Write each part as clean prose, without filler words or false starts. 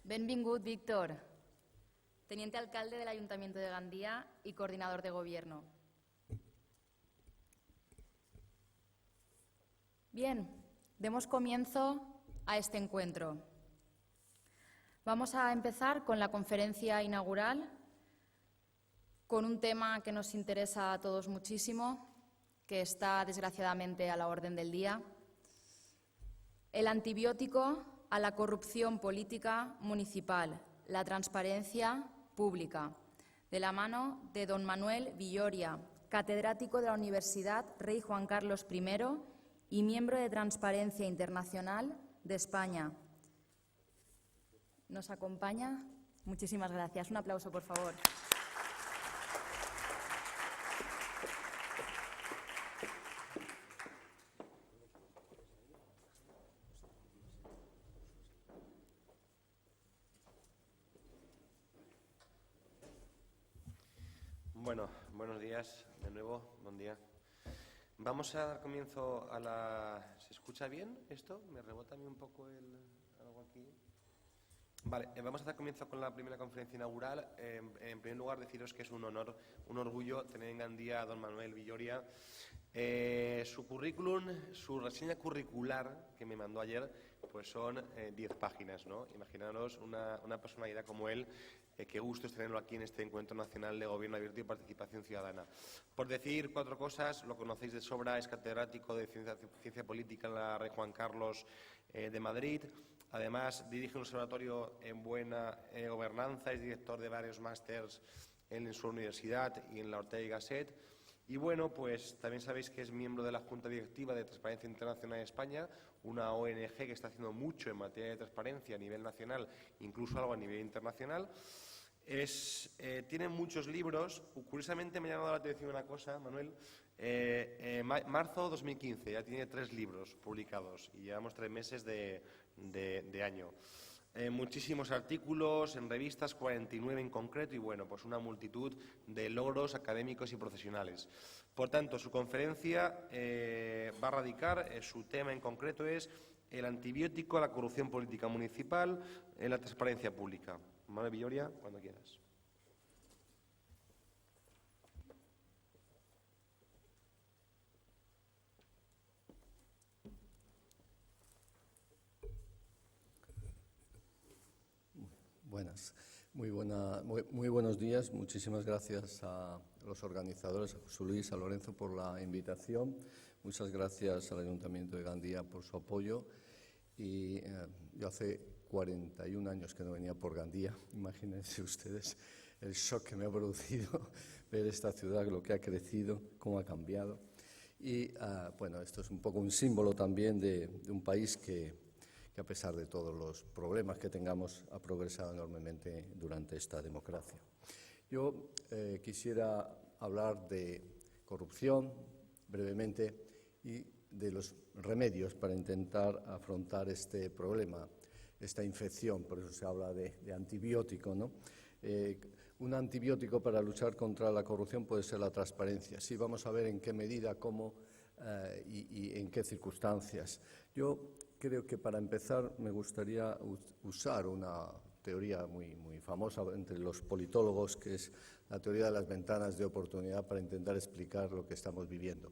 Benvingut, Víctor, teniente alcalde del Ayuntamiento de Gandía y coordinador de gobierno. Bien, demos comienzo a este encuentro. Vamos a empezar con la conferencia inaugural, con un tema que nos interesa a todos muchísimo, que está desgraciadamente a la orden del día: el antibiótico a la corrupción política municipal, la transparencia pública, de la mano de don Manuel Villoria, catedrático de la Universidad Rey Juan Carlos I y miembro de Transparencia Internacional de España. ¿Nos acompaña? Muchísimas gracias. Un aplauso, por favor. Bueno, buenos días de nuevo, buen día. Vamos a dar comienzo a la... ¿Se escucha bien esto? ¿Me rebota a mí un poco algo aquí? Vale, vamos a dar comienzo con la primera conferencia inaugural. En primer lugar, deciros que es un honor, un orgullo tener en Gandía a don Manuel Villoria. Su currículum, su reseña curricular que me mandó ayer, pues son 10 páginas, ¿no? Imaginaros una personalidad como él. Qué gusto es tenerlo aquí en este Encuentro Nacional de Gobierno Abierto y Participación Ciudadana. Por decir 4 cosas, lo conocéis de sobra, es catedrático de Ciencia Política en la Rey Juan Carlos de Madrid. Además, dirige un observatorio en buena gobernanza, es director de varios másters en su universidad y en la Ortega y Gasset. Y bueno, pues también sabéis que es miembro de la Junta Directiva de Transparencia Internacional de España, una ONG que está haciendo mucho en materia de transparencia a nivel nacional, incluso algo a nivel internacional. Tiene muchos libros. Curiosamente me ha llamado la atención una cosa, Manuel. Marzo 2015, ya tiene 3 libros publicados y llevamos 3 meses de año. Muchísimos artículos en revistas, 49 en concreto, y bueno, pues una multitud de logros académicos y profesionales. Por tanto, su conferencia va a radicar, su tema en concreto es el antibiótico a la corrupción política municipal en la transparencia pública. Manuel Villoria, cuando quieras. Muy buenos días. Muchísimas gracias a los organizadores, a José Luis, a Lorenzo por la invitación. Muchas gracias al Ayuntamiento de Gandía por su apoyo. Y yo hace 41 años que no venía por Gandía. Imagínense ustedes el shock que me ha producido ver esta ciudad, lo que ha crecido, cómo ha cambiado. Y bueno, esto es un poco un símbolo también de un país que a pesar de todos los problemas que tengamos, ha progresado enormemente durante esta democracia. Yo quisiera hablar de corrupción brevemente y de los remedios para intentar afrontar este problema, esta infección. Por eso se habla de antibiótico, ¿no? Un antibiótico para luchar contra la corrupción puede ser la transparencia. Sí, vamos a ver en qué medida, cómo y en qué circunstancias. Yo creo que para empezar me gustaría usar una teoría muy famosa entre los politólogos, que es la teoría de las ventanas de oportunidad, para intentar explicar lo que estamos viviendo.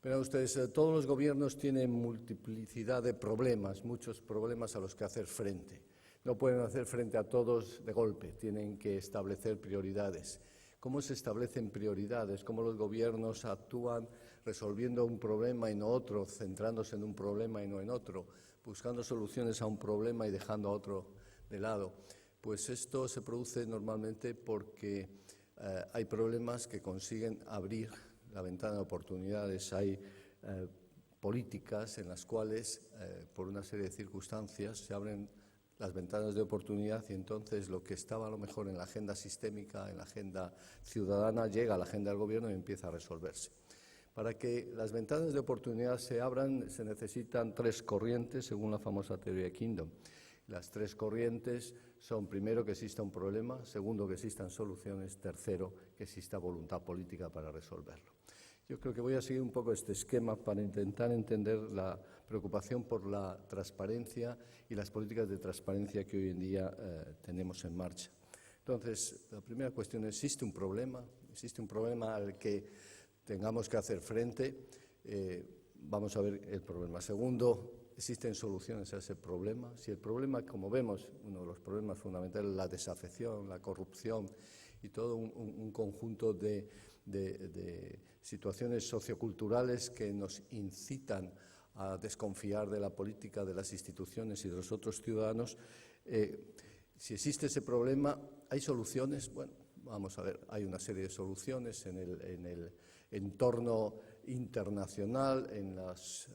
Verán ustedes, todos los gobiernos tienen multiplicidad de problemas, muchos problemas a los que hacer frente. No pueden hacer frente a todos de golpe, tienen que establecer prioridades. ¿Cómo se establecen prioridades? ¿Cómo los gobiernos actúan resolviendo un problema y no otro, centrándose en un problema y no en otro, buscando soluciones a un problema y dejando a otro de lado? Pues esto se produce normalmente porque hay problemas que consiguen abrir la ventana de oportunidades. Hay políticas en las cuales, por una serie de circunstancias, se abren las ventanas de oportunidad y entonces lo que estaba a lo mejor en la agenda sistémica, en la agenda ciudadana, llega a la agenda del gobierno y empieza a resolverse. Para que las ventanas de oportunidad se abran se necesitan 3 corrientes, según la famosa teoría de Kingdom. Las 3 corrientes son, primero, que exista un problema; segundo, que existan soluciones; tercero, que exista voluntad política para resolverlo. Yo creo que voy a seguir un poco este esquema para intentar entender la preocupación por la transparencia y las políticas de transparencia que hoy en día tenemos en marcha. Entonces, la primera cuestión, ¿existe un problema? ¿Existe un problema al que tengamos que hacer frente? Vamos a ver el problema. Segundo, ¿existen soluciones a ese problema? Si el problema, como vemos, uno de los problemas fundamentales es la desafección, la corrupción y todo un conjunto de situaciones socioculturales que nos incitan a desconfiar de la política, de las instituciones y de los otros ciudadanos. Si existe ese problema, ¿hay soluciones? Bueno, vamos a ver, hay una serie de soluciones en el entorno internacional, en las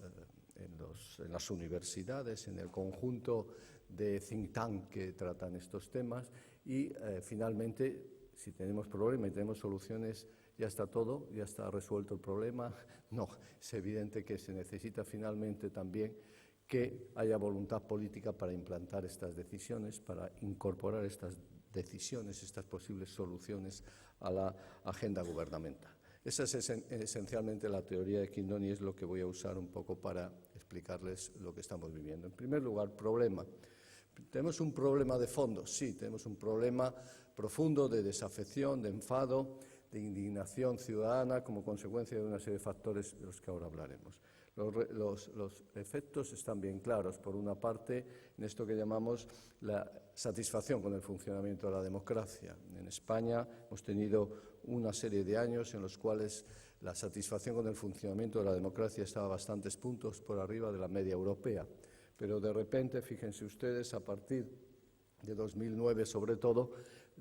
universidades, en el conjunto de think tank que tratan estos temas y, finalmente, si tenemos problemas y tenemos soluciones, ¿ya está todo? ¿Ya está resuelto el problema? No, es evidente que se necesita finalmente también que haya voluntad política para implantar estas decisiones, para incorporar estas decisiones, estas posibles soluciones a la agenda gubernamental. Esa es esencialmente la teoría de Quindón y es lo que voy a usar un poco para explicarles lo que estamos viviendo. En primer lugar, problema. ¿Tenemos un problema de fondo? Sí, tenemos un problema profundo de desafección, de enfado, de indignación ciudadana como consecuencia de una serie de factores de los que ahora hablaremos. Los efectos están bien claros. Por una parte, en esto que llamamos la satisfacción con el funcionamiento de la democracia. En España hemos tenido una serie de años en los cuales la satisfacción con el funcionamiento de la democracia estaba a bastantes puntos por arriba de la media europea. Pero de repente, fíjense ustedes, a partir de 2009 sobre todo,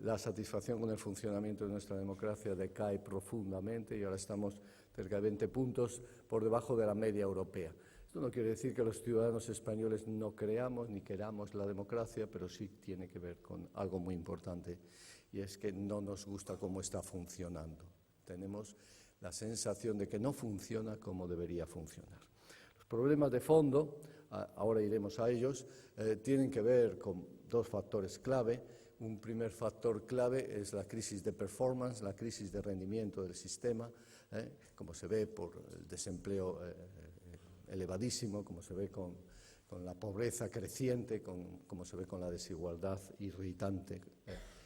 la satisfacción con el funcionamiento de nuestra democracia decae profundamente y ahora estamos cerca de 20 puntos por debajo de la media europea. Esto no quiere decir que los ciudadanos españoles no creamos ni queramos la democracia, pero sí tiene que ver con algo muy importante y es que no nos gusta cómo está funcionando. Tenemos la sensación de que no funciona como debería funcionar. Los problemas de fondo, ahora iremos a ellos, tienen que ver con dos factores clave. Un primer factor clave es la crisis de performance, la crisis de rendimiento del sistema, como se ve por el desempleo elevadísimo, como se ve con la pobreza creciente, como se ve con la desigualdad irritante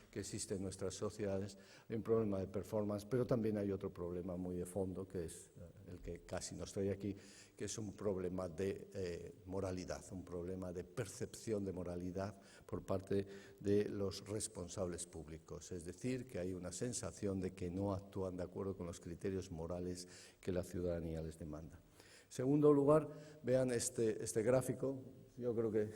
que existe en nuestras sociedades. Hay un problema de performance, pero también hay otro problema muy de fondo, que es el que casi nos trae aquí, que es un problema de moralidad, un problema de percepción de moralidad por parte de los responsables públicos. Es decir, que hay una sensación de que no actúan de acuerdo con los criterios morales que la ciudadanía les demanda. En segundo lugar, vean este gráfico. Yo creo que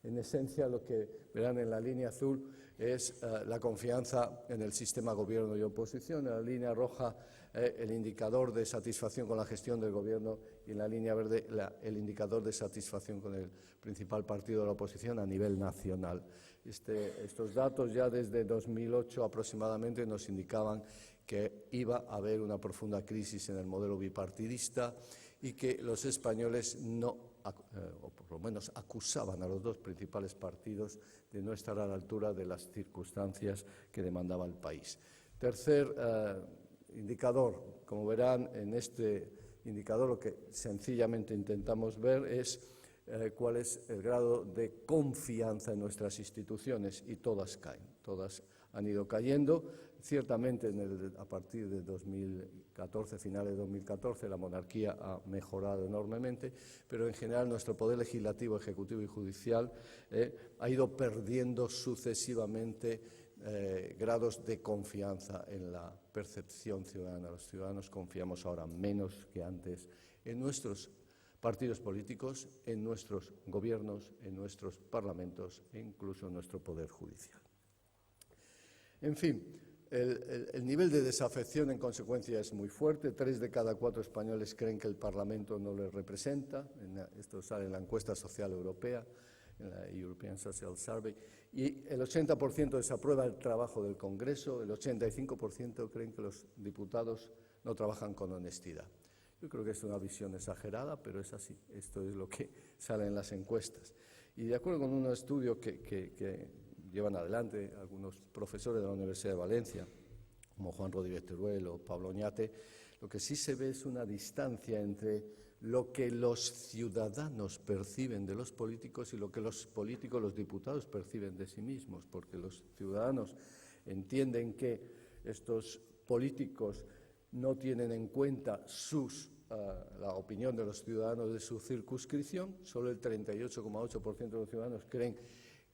en esencia lo que verán en la línea azul es la confianza en el sistema gobierno y oposición, en la línea roja el indicador de satisfacción con la gestión del gobierno y en la línea verde el indicador de satisfacción con el principal partido de la oposición a nivel nacional. Estos datos ya desde 2008 aproximadamente nos indicaban que iba a haber una profunda crisis en el modelo bipartidista y que los españoles o por lo menos acusaban a los dos principales partidos de no estar a la altura de las circunstancias que demandaba el país. Tercer indicador, como verán en este indicador, lo que sencillamente intentamos ver es cuál es el grado de confianza en nuestras instituciones y todas caen, todas han ido cayendo. Ciertamente a partir de 2014, finales de 2014, la monarquía ha mejorado enormemente, pero en general nuestro poder legislativo, ejecutivo y judicial ha ido perdiendo sucesivamente grados de confianza en la percepción ciudadana. Los ciudadanos confiamos ahora menos que antes en nuestros partidos políticos, en nuestros gobiernos, en nuestros parlamentos e incluso en nuestro poder judicial. En fin, el nivel de desafección en consecuencia es muy fuerte. 3 de cada 4 españoles creen que el Parlamento no les representa. Esto sale en la encuesta social europea, en la European Social Survey. Y el 80% desaprueba el trabajo del Congreso, el 85% creen que los diputados no trabajan con honestidad. Yo creo que es una visión exagerada, pero es así. Esto es lo que sale en las encuestas. Y de acuerdo con un estudio que llevan adelante algunos profesores de la Universidad de Valencia, como Juan Rodríguez Teruel o Pablo Oñate, Lo que sí se ve es una distancia entre lo que los ciudadanos perciben de los políticos y lo que los políticos, los diputados, perciben de sí mismos, porque los ciudadanos entienden que estos políticos no tienen en cuenta la opinión de los ciudadanos de su circunscripción. Solo el 38,8% de los ciudadanos creen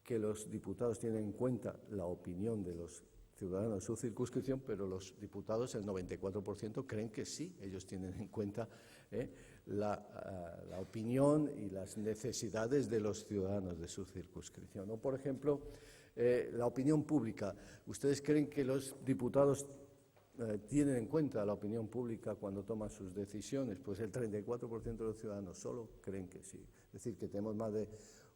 que los diputados tienen en cuenta la opinión de los ciudadanos de su circunscripción, pero los diputados, el 94%, creen que sí, ellos tienen en cuenta la opinión y las necesidades de los ciudadanos de su circunscripción. O, por ejemplo, la opinión pública. ¿Ustedes creen que los diputados tienen en cuenta la opinión pública cuando toman sus decisiones? Pues el 34% de los ciudadanos solo creen que sí. Es decir, que tenemos más de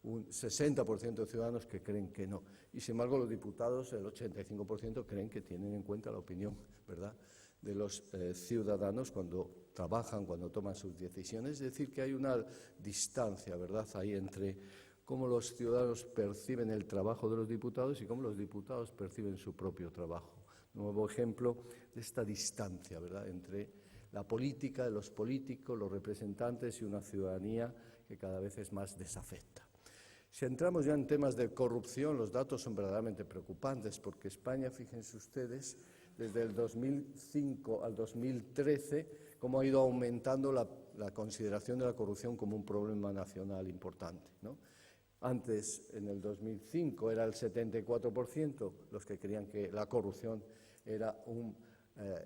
un 60% de ciudadanos que creen que no. Y sin embargo, los diputados, el 85%, creen que tienen en cuenta la opinión, ¿verdad?, de los ciudadanos cuando trabajan, cuando toman sus decisiones. Es decir, que hay una distancia, ¿verdad?, ahí entre cómo los ciudadanos perciben el trabajo de los diputados y cómo los diputados perciben su propio trabajo. Nuevo ejemplo de esta distancia, ¿verdad?, entre la política, de los políticos, los representantes y una ciudadanía que cada vez es más desafecta. Si entramos ya en temas de corrupción, los datos son verdaderamente preocupantes, porque España, fíjense ustedes, desde el 2005 al 2013, cómo ha ido aumentando la consideración de la corrupción como un problema nacional importante, ¿no? Antes, en el 2005, era el 74% los que creían que la corrupción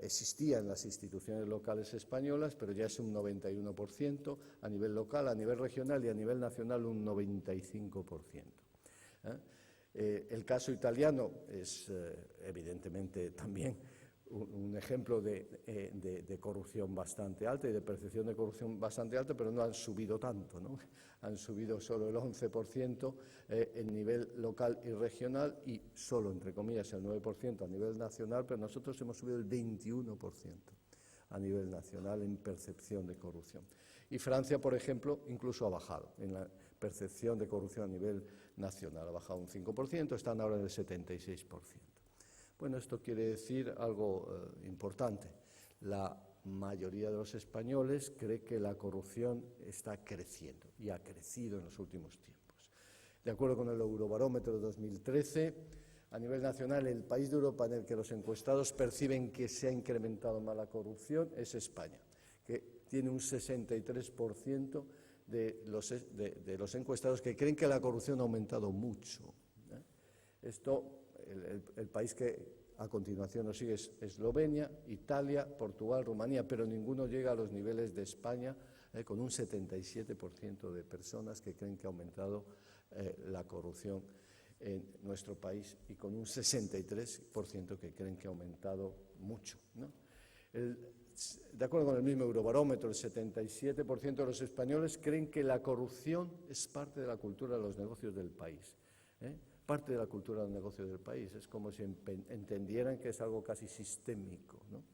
existía en las instituciones locales españolas, pero ya es un 91% a nivel local, a nivel regional y a nivel nacional un 95%. El caso italiano es evidentemente también un ejemplo de corrupción bastante alta y de percepción de corrupción bastante alta, pero no han subido tanto, ¿no? Han subido solo el 11% en nivel local y regional y solo, entre comillas, el 9% a nivel nacional, pero nosotros hemos subido el 21% a nivel nacional en percepción de corrupción. Y Francia, por ejemplo, incluso ha bajado en la percepción de corrupción a nivel nacional, ha bajado un 5%, están ahora en el 76%. Bueno, esto quiere decir algo importante. La mayoría de los españoles cree que la corrupción está creciendo y ha crecido en los últimos tiempos. De acuerdo con el Eurobarómetro de 2013, a nivel nacional, el país de Europa en el que los encuestados perciben que se ha incrementado más la corrupción es España, que tiene un 63% de los encuestados que creen que la corrupción ha aumentado mucho. El país que a continuación nos sigue es Eslovenia, Italia, Portugal, Rumanía, pero ninguno llega a los niveles de España, con un 77% de personas que creen que ha aumentado la corrupción en nuestro país y con un 63% que creen que ha aumentado mucho, ¿no? De acuerdo con el mismo Eurobarómetro, el 77% de los españoles creen que la corrupción es parte de la cultura de los negocios del país, parte de la cultura del negocio del país. Es como si entendieran que es algo casi sistémico, ¿no?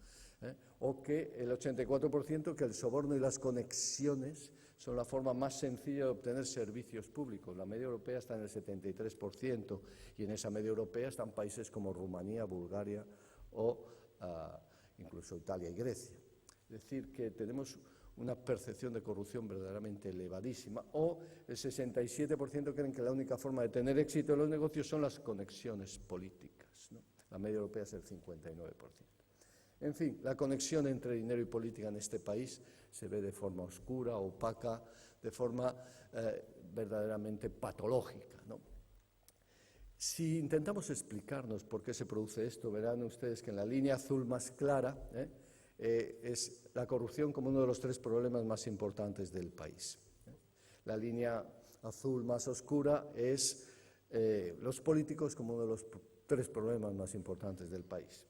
O que el 84% que el soborno y las conexiones son la forma más sencilla de obtener servicios públicos. La media europea está en el 73% y en esa media europea están países como Rumanía, Bulgaria o incluso Italia y Grecia. Es decir, que tenemos una percepción de corrupción verdaderamente elevadísima, o el 67% creen que la única forma de tener éxito en los negocios son las conexiones políticas, ¿no? La media europea es el 59%. En fin, la conexión entre dinero y política en este país se ve de forma oscura, opaca, de forma verdaderamente patológica, ¿no? Si intentamos explicarnos por qué se produce esto, verán ustedes que en la línea azul más clara es la corrupción como uno de los 3 problemas más importantes del país. La línea azul más oscura es los políticos como uno de los 3 problemas más importantes del país.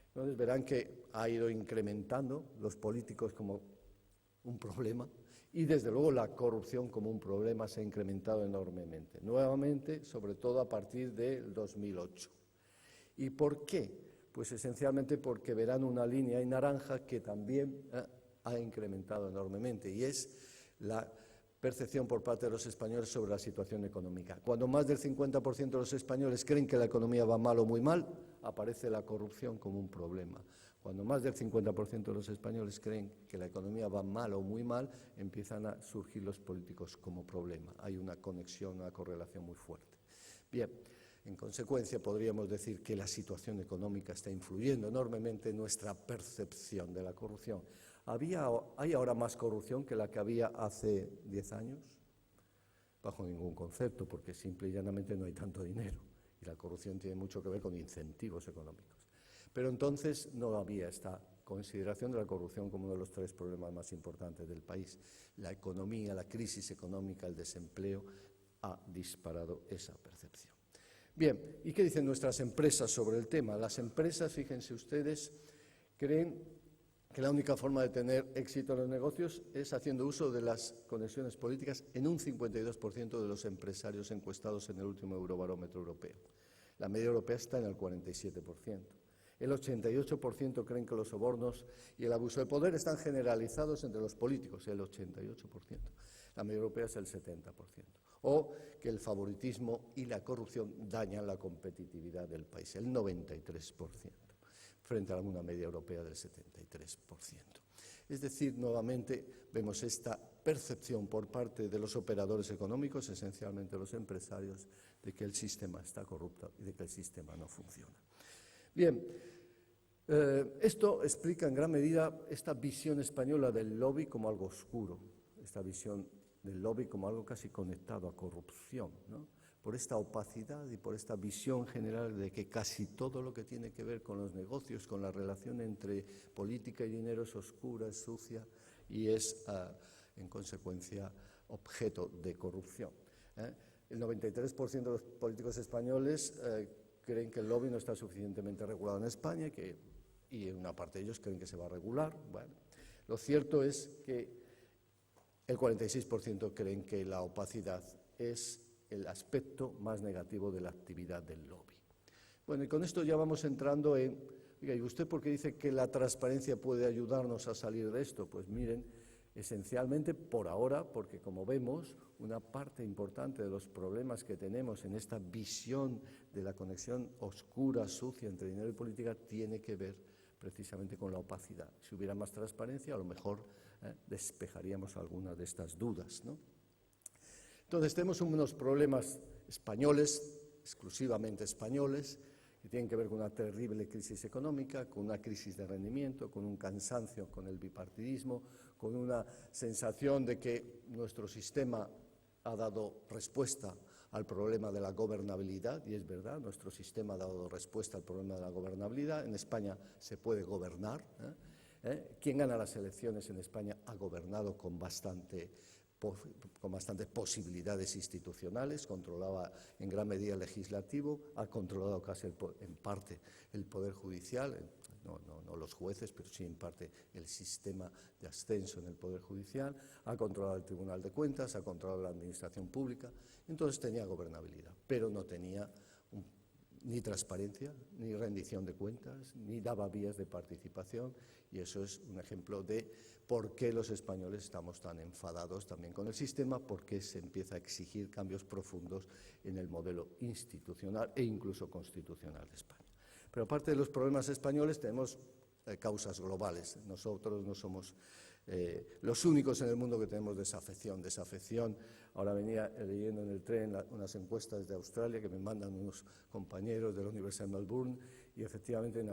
Entonces verán que ha ido incrementando los políticos como un problema y desde luego la corrupción como un problema se ha incrementado enormemente, nuevamente, sobre todo a partir del 2008. ¿Y por qué? Pues esencialmente porque verán una línea en naranja que también ha incrementado enormemente y es la percepción por parte de los españoles sobre la situación económica. Cuando más del 50% de los españoles creen que la economía va mal o muy mal, aparece la corrupción como un problema. Cuando más del 50% de los españoles creen que la economía va mal o muy mal, empiezan a surgir los políticos como problema. Hay una conexión, una correlación muy fuerte. Bien, en consecuencia podríamos decir que la situación económica está influyendo enormemente en nuestra percepción de la corrupción. ¿Hay ahora más corrupción que la que había hace 10 años? Bajo ningún concepto, porque simple y llanamente no hay tanto dinero. Y la corrupción tiene mucho que ver con incentivos económicos. Pero entonces no había esta consideración de la corrupción como uno de los 3 problemas más importantes del país. La economía, la crisis económica, el desempleo ha disparado esa percepción. Bien, ¿y qué dicen nuestras empresas sobre el tema? Las empresas, fíjense ustedes, creen que la única forma de tener éxito en los negocios es haciendo uso de las conexiones políticas en un 52% de los empresarios encuestados en el último Eurobarómetro europeo. La media europea está en el 47%. El 88% creen que los sobornos y el abuso de poder están generalizados entre los políticos, el 88%. La media europea es el 70%. O que el favoritismo y la corrupción dañan la competitividad del país, el 93%, frente a una media europea del 73%. Es decir, nuevamente vemos esta percepción por parte de los operadores económicos, esencialmente los empresarios, de que el sistema está corrupto y de que el sistema no funciona. Bien, esto explica en gran medida esta visión española del lobby como algo oscuro, esta visión del lobby como algo casi conectado a corrupción, ¿no? Por esta opacidad y por esta visión general de que casi todo lo que tiene que ver con los negocios, con la relación entre política y dinero es oscura, es sucia y es, en consecuencia, objeto de corrupción. El 93% de los políticos españoles creen que el lobby no está suficientemente regulado en España y una parte de ellos creen que se va a regular. Bueno, lo cierto es que el 46% creen que la opacidad es el aspecto más negativo de la actividad del lobby. Bueno, y con esto ya vamos entrando en, oiga, ¿y usted por qué dice que la transparencia puede ayudarnos a salir de esto? Pues miren, esencialmente por ahora, porque como vemos, una parte importante de los problemas que tenemos en esta visión de la conexión oscura, sucia entre dinero y política tiene que ver precisamente con la opacidad. Si hubiera más transparencia, a lo mejor despejaríamos algunas de estas dudas, ¿no? Entonces tenemos unos problemas españoles, exclusivamente españoles, que tienen que ver con una terrible crisis económica, con una crisis de rendimiento, con un cansancio con el bipartidismo, con una sensación de que nuestro sistema ha dado respuesta al problema de la gobernabilidad, y es verdad, nuestro sistema ha dado respuesta al problema de la gobernabilidad. En España se puede gobernar. Quien gana las elecciones en España ha gobernado con bastantes posibilidades institucionales, controlaba en gran medida el legislativo, ha controlado casi en parte el Poder Judicial, no los jueces, pero sí en parte el sistema de ascenso en el Poder Judicial, ha controlado el Tribunal de Cuentas, ha controlado la Administración Pública, entonces tenía gobernabilidad, pero no tenía ni transparencia, ni rendición de cuentas, ni daba vías de participación, y eso es un ejemplo de por qué los españoles estamos tan enfadados también con el sistema, porque se empieza a exigir cambios profundos en el modelo institucional e incluso constitucional de España. Pero aparte de los problemas españoles tenemos causas globales. Nosotros no somos los únicos en el mundo que tenemos desafección. Ahora venía leyendo en el tren unas encuestas de Australia que me mandan unos compañeros de la Universidad de Melbourne, y efectivamente en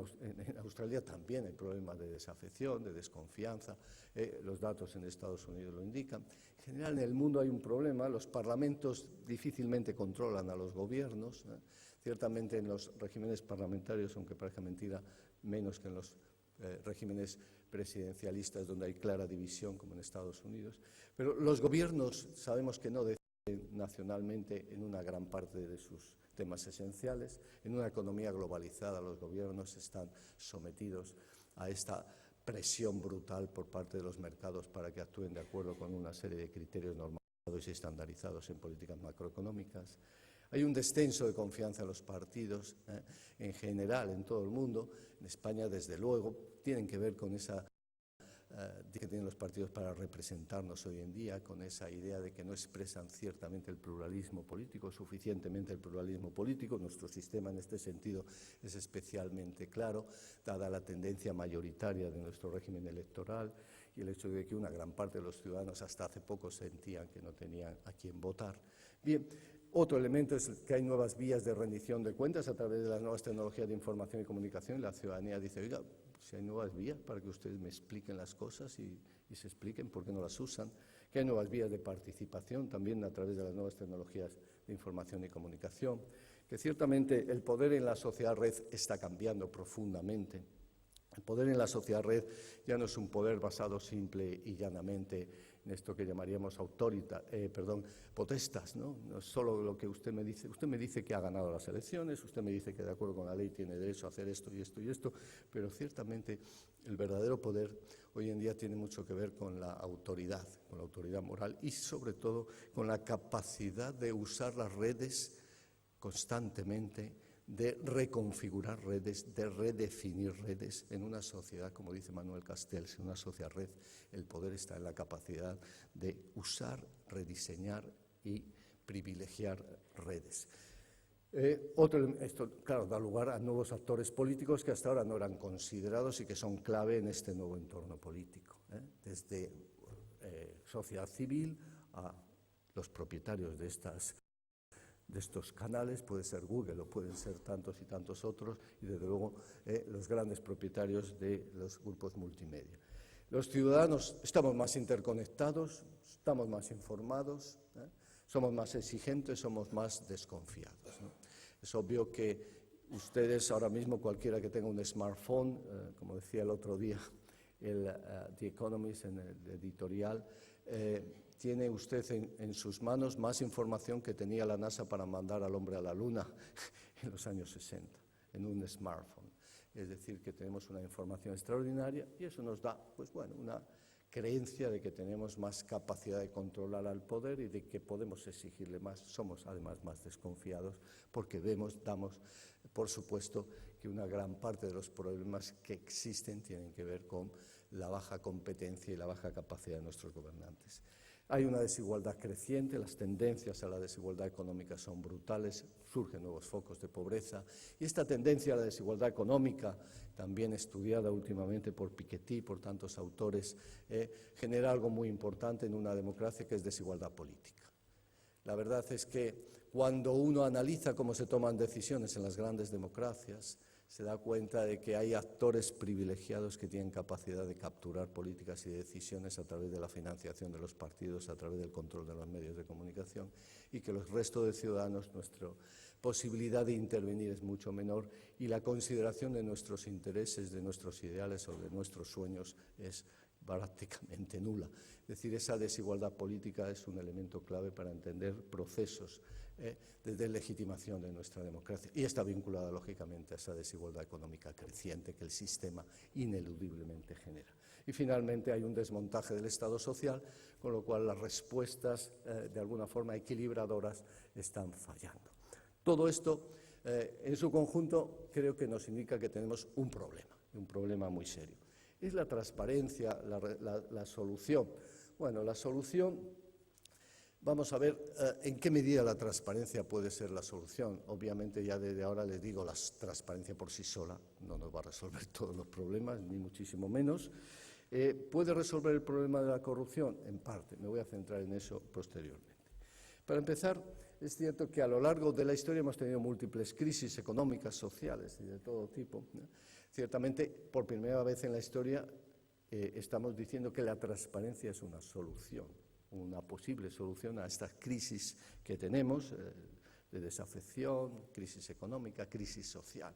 Australia también hay problemas de desafección, de desconfianza. Los datos en Estados Unidos lo indican. En general en el mundo hay un problema. Los parlamentos difícilmente controlan a los gobiernos. Ciertamente en los regímenes parlamentarios, aunque parezca mentira, menos que en los regímenes presidencialistas donde hay clara división, como en Estados Unidos. Pero los gobiernos sabemos que no deciden nacionalmente en una gran parte de sus temas esenciales. En una economía globalizada los gobiernos están sometidos a esta presión brutal por parte de los mercados para que actúen de acuerdo con una serie de criterios normalizados y estandarizados en políticas macroeconómicas. Hay un descenso de confianza en los partidos, en general, en todo el mundo. En España, desde luego, tienen que ver con esa que tienen los partidos para representarnos hoy en día, con esa idea de que no expresan ciertamente el pluralismo político, suficientemente el pluralismo político. Nuestro sistema en este sentido es especialmente claro, dada la tendencia mayoritaria de nuestro régimen electoral y el hecho de que una gran parte de los ciudadanos hasta hace poco sentían que no tenían a quién votar. Bien, otro elemento es que hay nuevas vías de rendición de cuentas a través de las nuevas tecnologías de información y comunicación. La ciudadanía dice, oiga, si hay nuevas vías para que ustedes me expliquen las cosas y se expliquen por qué no las usan, que hay nuevas vías de participación también a través de las nuevas tecnologías de información y comunicación, que ciertamente el poder en la sociedad red está cambiando profundamente. El poder en la sociedad red ya no es un poder basado simple y llanamente en esto que llamaríamos potestas, ¿no? No es solo lo que usted me dice que ha ganado las elecciones, usted me dice que de acuerdo con la ley tiene derecho a hacer esto y esto y esto, pero ciertamente el verdadero poder hoy en día tiene mucho que ver con la autoridad moral y sobre todo con la capacidad de usar las redes constantemente, de reconfigurar redes, de redefinir redes. En una sociedad, como dice Manuel Castells, en una sociedad red, el poder está en la capacidad de usar, rediseñar y privilegiar redes. Esto, claro, da lugar a nuevos actores políticos que hasta ahora no eran considerados y que son clave en este nuevo entorno político, desde sociedad civil a los propietarios de estos canales, puede ser Google o pueden ser tantos y tantos otros, y desde luego los grandes propietarios de los grupos multimedia. Los ciudadanos estamos más interconectados, estamos más informados, somos más exigentes, somos más desconfiados, ¿no? Es obvio que ustedes ahora mismo, cualquiera que tenga un smartphone, como decía el otro día The Economist en el editorial, tiene usted en sus manos más información que tenía la NASA para mandar al hombre a la Luna en los años 60, en un smartphone. Es decir, que tenemos una información extraordinaria y eso nos da, pues bueno, una creencia de que tenemos más capacidad de controlar al poder y de que podemos exigirle más. Somos además más desconfiados porque damos por supuesto que una gran parte de los problemas que existen tienen que ver con la baja competencia y la baja capacidad de nuestros gobernantes. Hay una desigualdad creciente, las tendencias a la desigualdad económica son brutales, surgen nuevos focos de pobreza y esta tendencia a la desigualdad económica, también estudiada últimamente por Piketty y por tantos autores, genera algo muy importante en una democracia que es desigualdad política. La verdad es que cuando uno analiza cómo se toman decisiones en las grandes democracias, se da cuenta de que hay actores privilegiados que tienen capacidad de capturar políticas y decisiones a través de la financiación de los partidos, a través del control de los medios de comunicación, y que los restos de ciudadanos, nuestra posibilidad de intervenir es mucho menor y la consideración de nuestros intereses, de nuestros ideales o de nuestros sueños es prácticamente nula. Es decir, esa desigualdad política es un elemento clave para entender procesos de deslegitimación de nuestra democracia y está vinculada lógicamente a esa desigualdad económica creciente que el sistema ineludiblemente genera. Y finalmente hay un desmontaje del Estado social, con lo cual las respuestas de alguna forma equilibradoras están fallando. Todo esto en su conjunto creo que nos indica que tenemos un problema muy serio. ¿Es la transparencia la solución? Bueno, la solución, vamos a ver en qué medida la transparencia puede ser la solución. Obviamente ya desde ahora les digo, la transparencia por sí sola no nos va a resolver todos los problemas, ni muchísimo menos. ¿Puede resolver el problema de la corrupción? En parte, me voy a centrar en eso posteriormente. Para empezar, es cierto que a lo largo de la historia hemos tenido múltiples crisis económicas, sociales y de todo tipo, ¿no? Ciertamente, por primera vez en la historia, estamos diciendo que la transparencia es una solución, una posible solución a estas crisis que tenemos de desafección, crisis económica, crisis social.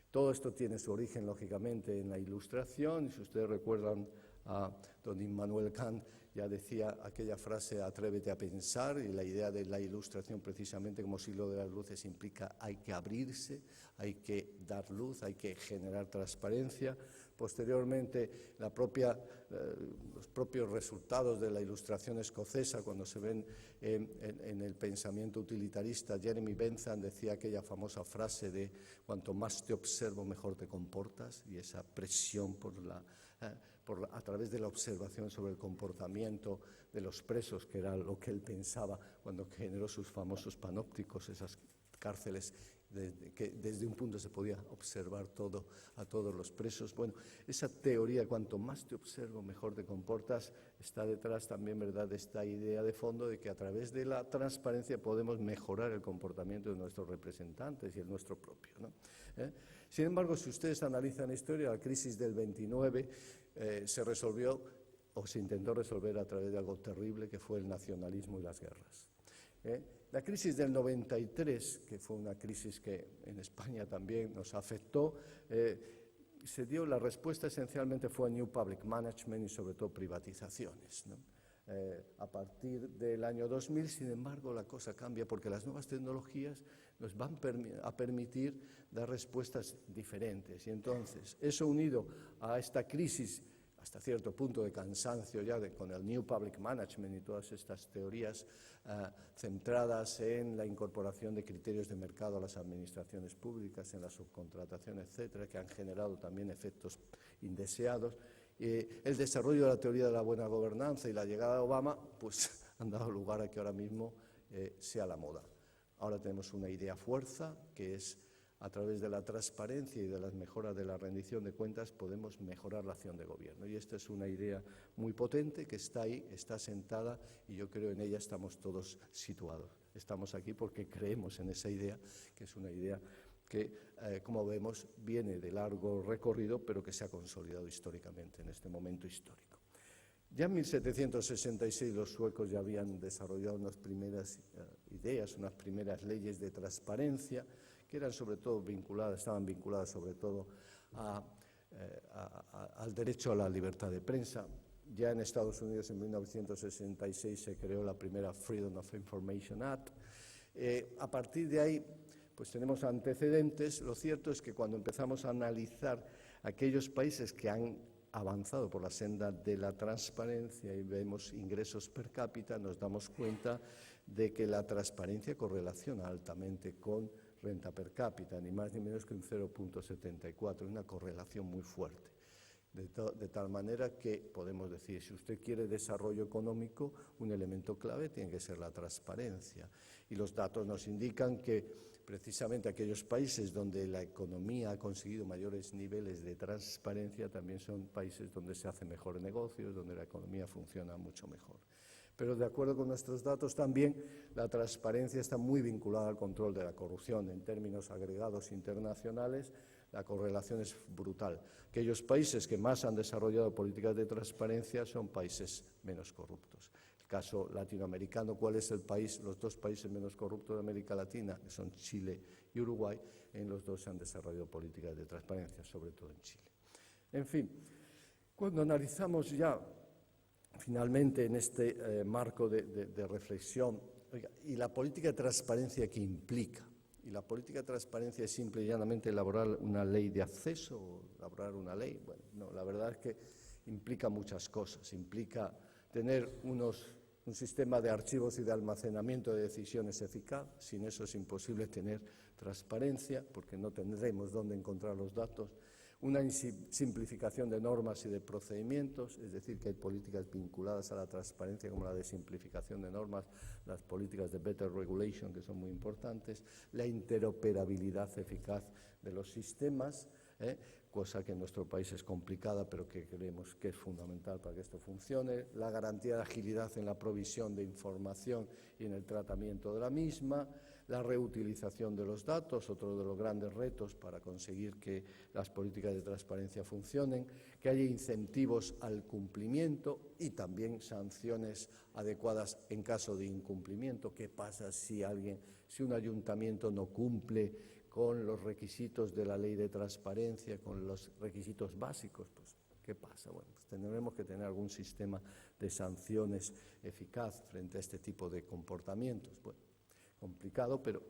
Todo esto tiene su origen, lógicamente, en la Ilustración. Si ustedes recuerdan a don Immanuel Kant, ya decía aquella frase, atrévete a pensar, y la idea de la Ilustración precisamente como siglo de las luces implica hay que abrirse, hay que dar luz, hay que generar transparencia. Posteriormente, los propios resultados de la Ilustración escocesa, cuando se ven en el pensamiento utilitarista, Jeremy Bentham decía aquella famosa frase de cuanto más te observo, mejor te comportas, y esa presión por la a través de la observación sobre el comportamiento de los presos, que era lo que él pensaba cuando generó sus famosos panópticos, esas cárceles que desde un punto se podía observar a todos los presos. Bueno, esa teoría, cuanto más te observo, mejor te comportas, está detrás también, ¿verdad?, de esta idea de fondo de que a través de la transparencia podemos mejorar el comportamiento de nuestros representantes y el nuestro propio, ¿no? Sin embargo, si ustedes analizan la historia, la crisis del 29 se resolvió o se intentó resolver a través de algo terrible que fue el nacionalismo y las guerras. La crisis del 93, que fue una crisis que en España también nos afectó, la respuesta esencialmente fue a New Public Management y sobre todo privatizaciones, ¿no? A partir del año 2000, sin embargo, la cosa cambia porque las nuevas tecnologías nos van a permitir dar respuestas diferentes. Y entonces, eso unido a esta crisis, hasta cierto punto de cansancio ya con el New Public Management y todas estas teorías centradas en la incorporación de criterios de mercado a las administraciones públicas, en la subcontratación, etcétera, que han generado también efectos indeseados. El desarrollo de la teoría de la buena gobernanza y la llegada de Obama pues han dado lugar a que ahora mismo sea la moda. Ahora tenemos una idea fuerza, que es a través de la transparencia y de las mejoras de la rendición de cuentas podemos mejorar la acción de gobierno. Y esta es una idea muy potente que está ahí, está sentada y yo creo en ella estamos todos situados. Estamos aquí porque creemos en esa idea, que es una idea que, como vemos, viene de largo recorrido, pero que se ha consolidado históricamente en este momento histórico. Ya en 1766 los suecos ya habían desarrollado unas primeras ideas, unas primeras leyes de transparencia, que eran sobre todo estaban vinculadas sobre todo al derecho a la libertad de prensa. Ya en Estados Unidos en 1966 se creó la primera Freedom of Information Act. A partir de ahí pues tenemos antecedentes. Lo cierto es que cuando empezamos a analizar aquellos países que han avanzado por la senda de la transparencia y vemos ingresos per cápita, nos damos cuenta de que la transparencia correlaciona altamente con renta per cápita, ni más ni menos que un 0,74, una correlación muy fuerte. De tal manera que podemos decir, si usted quiere desarrollo económico, un elemento clave tiene que ser la transparencia. Y los datos nos indican que precisamente aquellos países donde la economía ha conseguido mayores niveles de transparencia también son países donde se hacen mejores negocios, donde la economía funciona mucho mejor. Pero de acuerdo con nuestros datos también, la transparencia está muy vinculada al control de la corrupción. En términos agregados internacionales, la correlación es brutal. Aquellos países que más han desarrollado políticas de transparencia son países menos corruptos. El caso latinoamericano, ¿cuál es los dos países menos corruptos de América Latina? Que son Chile y Uruguay. En los dos se han desarrollado políticas de transparencia, sobre todo en Chile. En fin, cuando analizamos ya finalmente en este marco de reflexión, oiga, ¿y la política de transparencia qué implica? ¿Y la política de transparencia es simple y llanamente elaborar una ley de acceso o elaborar una ley? Bueno, no, la verdad es que implica muchas cosas. Implica tener un sistema de archivos y de almacenamiento de decisiones eficaz. Sin eso es imposible tener transparencia porque no tendremos dónde encontrar los datos. Una simplificación de normas y de procedimientos, es decir, que hay políticas vinculadas a la transparencia como la de simplificación de normas, las políticas de better regulation, que son muy importantes, la interoperabilidad eficaz de los sistemas, cosa que en nuestro país es complicada, pero que creemos que es fundamental para que esto funcione, la garantía de agilidad en la provisión de información y en el tratamiento de la misma, la reutilización de los datos, otro de los grandes retos para conseguir que las políticas de transparencia funcionen, que haya incentivos al cumplimiento y también sanciones adecuadas en caso de incumplimiento. ¿Qué pasa si un ayuntamiento no cumple con los requisitos de la ley de transparencia, con los requisitos básicos? Pues, ¿qué pasa? Bueno, pues tendremos que tener algún sistema de sanciones eficaz frente a este tipo de comportamientos. Bueno, complicado, pero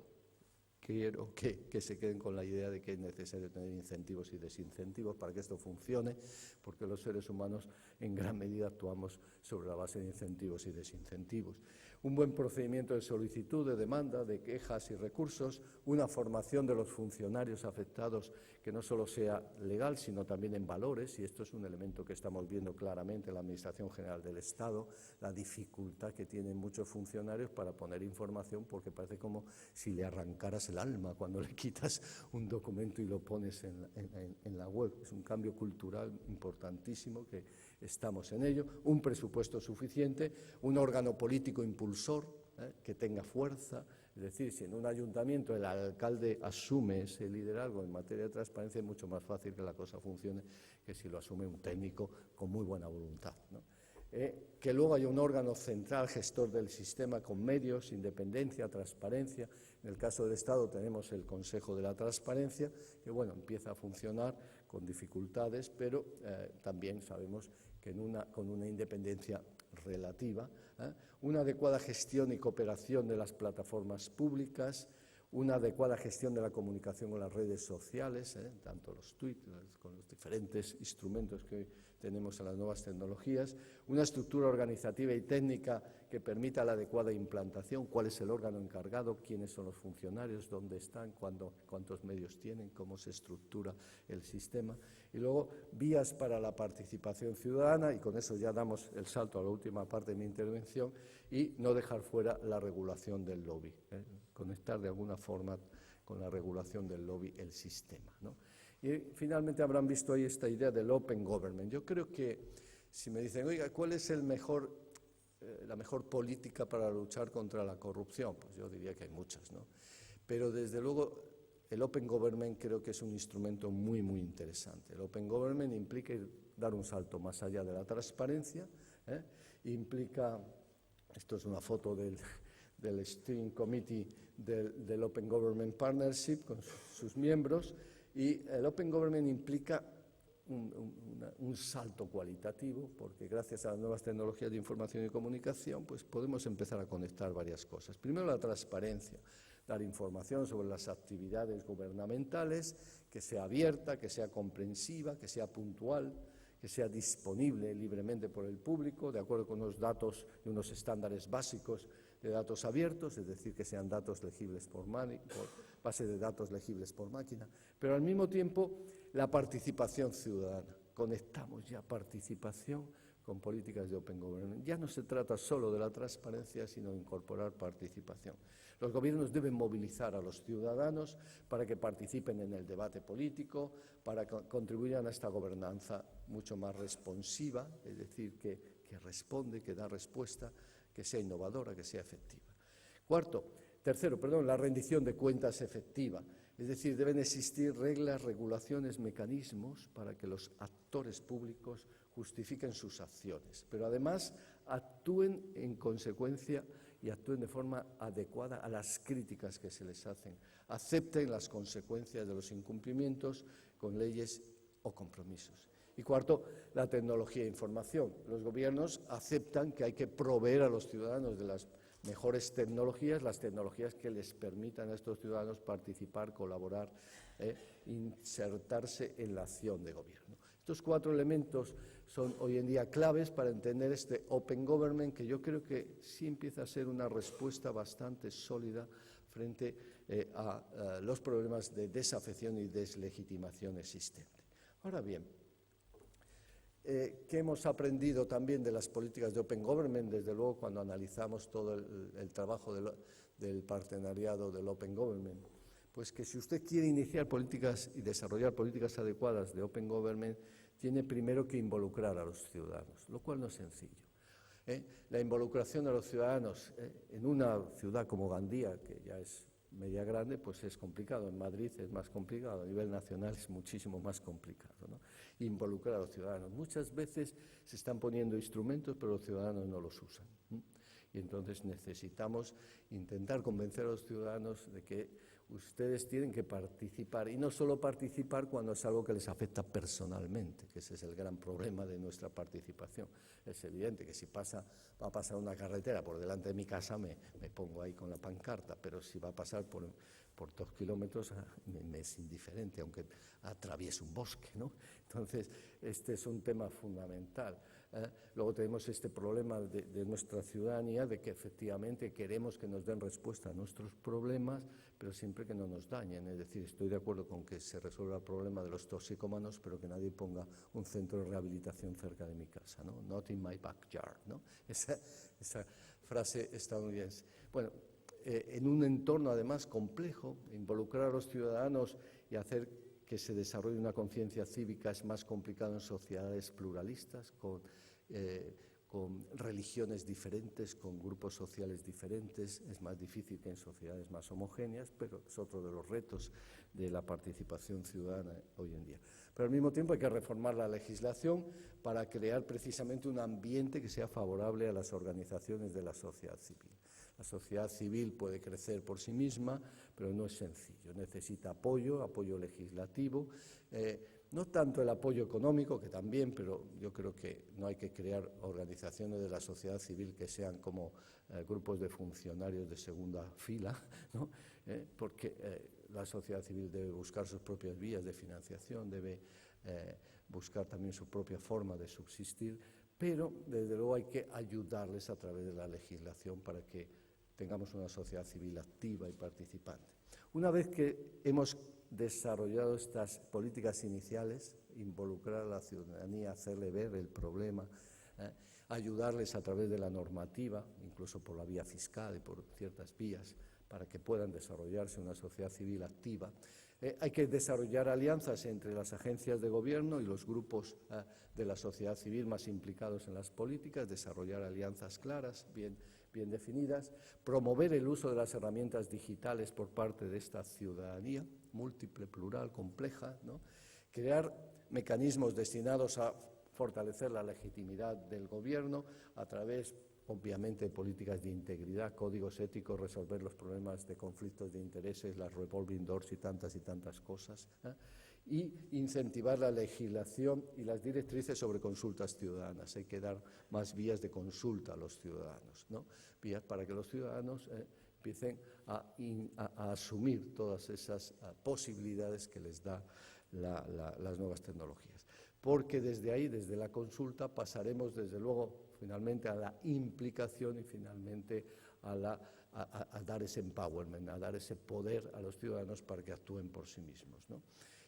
quiero que se queden con la idea de que es necesario tener incentivos y desincentivos para que esto funcione, porque los seres humanos en gran medida actuamos sobre la base de incentivos y desincentivos. un buen procedimiento de solicitud, de demanda, de quejas y recursos, una formación de los funcionarios afectados que no solo sea legal, sino también en valores, y esto es un elemento que estamos viendo claramente en la Administración General del Estado, la dificultad que tienen muchos funcionarios para poner información, porque parece como si le arrancaras el alma cuando le quitas un documento y lo pones en la web. Es un cambio cultural importantísimo que estamos en ello, un presupuesto suficiente, un órgano político impulsor que tenga fuerza. Es decir, si en un ayuntamiento el alcalde asume ese liderazgo en materia de transparencia, es mucho más fácil que la cosa funcione que si lo asume un técnico con muy buena voluntad, ¿no? Que luego haya un órgano central gestor del sistema con medios, independencia, transparencia. En el caso del Estado tenemos el Consejo de la Transparencia, que bueno, empieza a funcionar con dificultades, pero también sabemos que con una independencia relativa, una adecuada gestión y cooperación de las plataformas públicas, una adecuada gestión de la comunicación con las redes sociales, tanto los tweets, con los diferentes instrumentos que hoy tenemos en las nuevas tecnologías, una estructura organizativa y técnica que permita la adecuada implantación, cuál es el órgano encargado, quiénes son los funcionarios, dónde están, cuántos medios tienen, cómo se estructura el sistema, y luego vías para la participación ciudadana, y con eso ya damos el salto a la última parte de mi intervención, y no dejar fuera la regulación del lobby, conectar de alguna forma con la regulación del lobby el sistema, ¿no? Y finalmente habrán visto ahí esta idea del Open Government. Yo creo que si me dicen, oiga, ¿cuál es la mejor política para luchar contra la corrupción? Pues yo diría que hay muchas, ¿no? Pero desde luego el Open Government creo que es un instrumento muy, muy interesante. El Open Government implica dar un salto más allá de la transparencia, implica, esto es una foto del Steering Committee del Open Government Partnership con sus miembros, y el Open Government implica un salto cualitativo, porque gracias a las nuevas tecnologías de información y comunicación, pues podemos empezar a conectar varias cosas. Primero, la transparencia, dar información sobre las actividades gubernamentales, que sea abierta, que sea comprensiva, que sea puntual, que sea disponible libremente por el público, de acuerdo con unos datos y unos estándares básicos de datos abiertos, es decir, que sean datos legibles por base de datos legibles por máquina, pero al mismo tiempo la participación ciudadana. Conectamos ya participación con políticas de Open Government. Ya no se trata solo de la transparencia, sino de incorporar participación. Los gobiernos deben movilizar a los ciudadanos para que participen en el debate político, para que contribuyan a esta gobernanza mucho más responsiva, es decir, que responde, que da respuesta, que sea innovadora, que sea efectiva. Tercero, la rendición de cuentas efectiva. Es decir, deben existir reglas, regulaciones, mecanismos para que los actores públicos justifiquen sus acciones, pero además actúen en consecuencia y actúen de forma adecuada a las críticas que se les hacen, acepten las consecuencias de los incumplimientos con leyes o compromisos. Y cuarto, la tecnología e información. Los gobiernos aceptan que hay que proveer a los ciudadanos de las mejores tecnologías, las tecnologías que les permitan a estos ciudadanos participar, colaborar, insertarse en la acción de gobierno. Estos 4 elementos son hoy en día claves para entender este Open Government, que yo creo que sí empieza a ser una respuesta bastante sólida frente a los problemas de desafección y deslegitimación existentes. Ahora bien, ¿qué hemos aprendido también de las políticas de Open Government? Desde luego, cuando analizamos todo el trabajo del partenariado del Open Government, pues que si usted quiere iniciar políticas y desarrollar políticas adecuadas de Open Government, tiene primero que involucrar a los ciudadanos, lo cual no es sencillo. La involucración de los ciudadanos en una ciudad como Gandía, que ya es media grande, pues es complicado. En Madrid es más complicado, a nivel nacional es muchísimo más complicado, ¿no? Involucrar a los ciudadanos. Muchas veces se están poniendo instrumentos, pero los ciudadanos no los usan. Y entonces necesitamos intentar convencer a los ciudadanos de que ustedes tienen que participar, y no solo participar cuando es algo que les afecta personalmente, que ese es el gran problema de nuestra participación. Es evidente que si va a pasar una carretera por delante de mi casa, me pongo ahí con la pancarta, pero si va a pasar por 2 kilómetros, me es indiferente, aunque atraviese un bosque, ¿no? Entonces, este es un tema fundamental. Luego tenemos este problema de nuestra ciudadanía, de que efectivamente queremos que nos den respuesta a nuestros problemas, pero siempre que no nos dañen. Es decir, estoy de acuerdo con que se resuelva el problema de los toxicómanos, pero que nadie ponga un centro de rehabilitación cerca de mi casa, ¿no? Not in my backyard, ¿no? Esa frase estadounidense. Bueno, en un entorno además complejo, involucrar a los ciudadanos y hacer que se desarrolle una conciencia cívica es más complicado en sociedades pluralistas, con religiones diferentes, con grupos sociales diferentes. Es más difícil que en sociedades más homogéneas, pero es otro de los retos de la participación ciudadana hoy en día. Pero al mismo tiempo hay que reformar la legislación para crear precisamente un ambiente que sea favorable a las organizaciones de la sociedad civil. La sociedad civil puede crecer por sí misma, pero no es sencillo. Necesita apoyo legislativo, no tanto el apoyo económico, que también, pero yo creo que no hay que crear organizaciones de la sociedad civil que sean como grupos de funcionarios de segunda fila, ¿no? Porque la sociedad civil debe buscar sus propias vías de financiación, debe buscar también su propia forma de subsistir, pero desde luego hay que ayudarles a través de la legislación para que tengamos una sociedad civil activa y participante. Una vez que hemos desarrollado estas políticas iniciales, involucrar a la ciudadanía, hacerle ver el problema, ayudarles a través de la normativa, incluso por la vía fiscal y por ciertas vías, para que puedan desarrollarse una sociedad civil activa. Hay que desarrollar alianzas entre las agencias de gobierno y los grupos de la sociedad civil más implicados en las políticas, desarrollar alianzas claras, bien definidas, promover el uso de las herramientas digitales por parte de esta ciudadanía, múltiple, plural, compleja, ¿no? Crear mecanismos destinados a fortalecer la legitimidad del gobierno a través, obviamente, de políticas de integridad, códigos éticos, resolver los problemas de conflictos de intereses, las revolving doors y tantas cosas, y incentivar la legislación y las directrices sobre consultas ciudadanas. Hay que dar más vías de consulta a los ciudadanos, ¿no? Vías para que los ciudadanos empiecen a asumir todas esas posibilidades que les da las nuevas tecnologías. Porque desde ahí, desde la consulta, pasaremos desde luego finalmente a la implicación y finalmente a dar ese empowerment, a dar ese poder a los ciudadanos para que actúen por sí mismos, ¿no?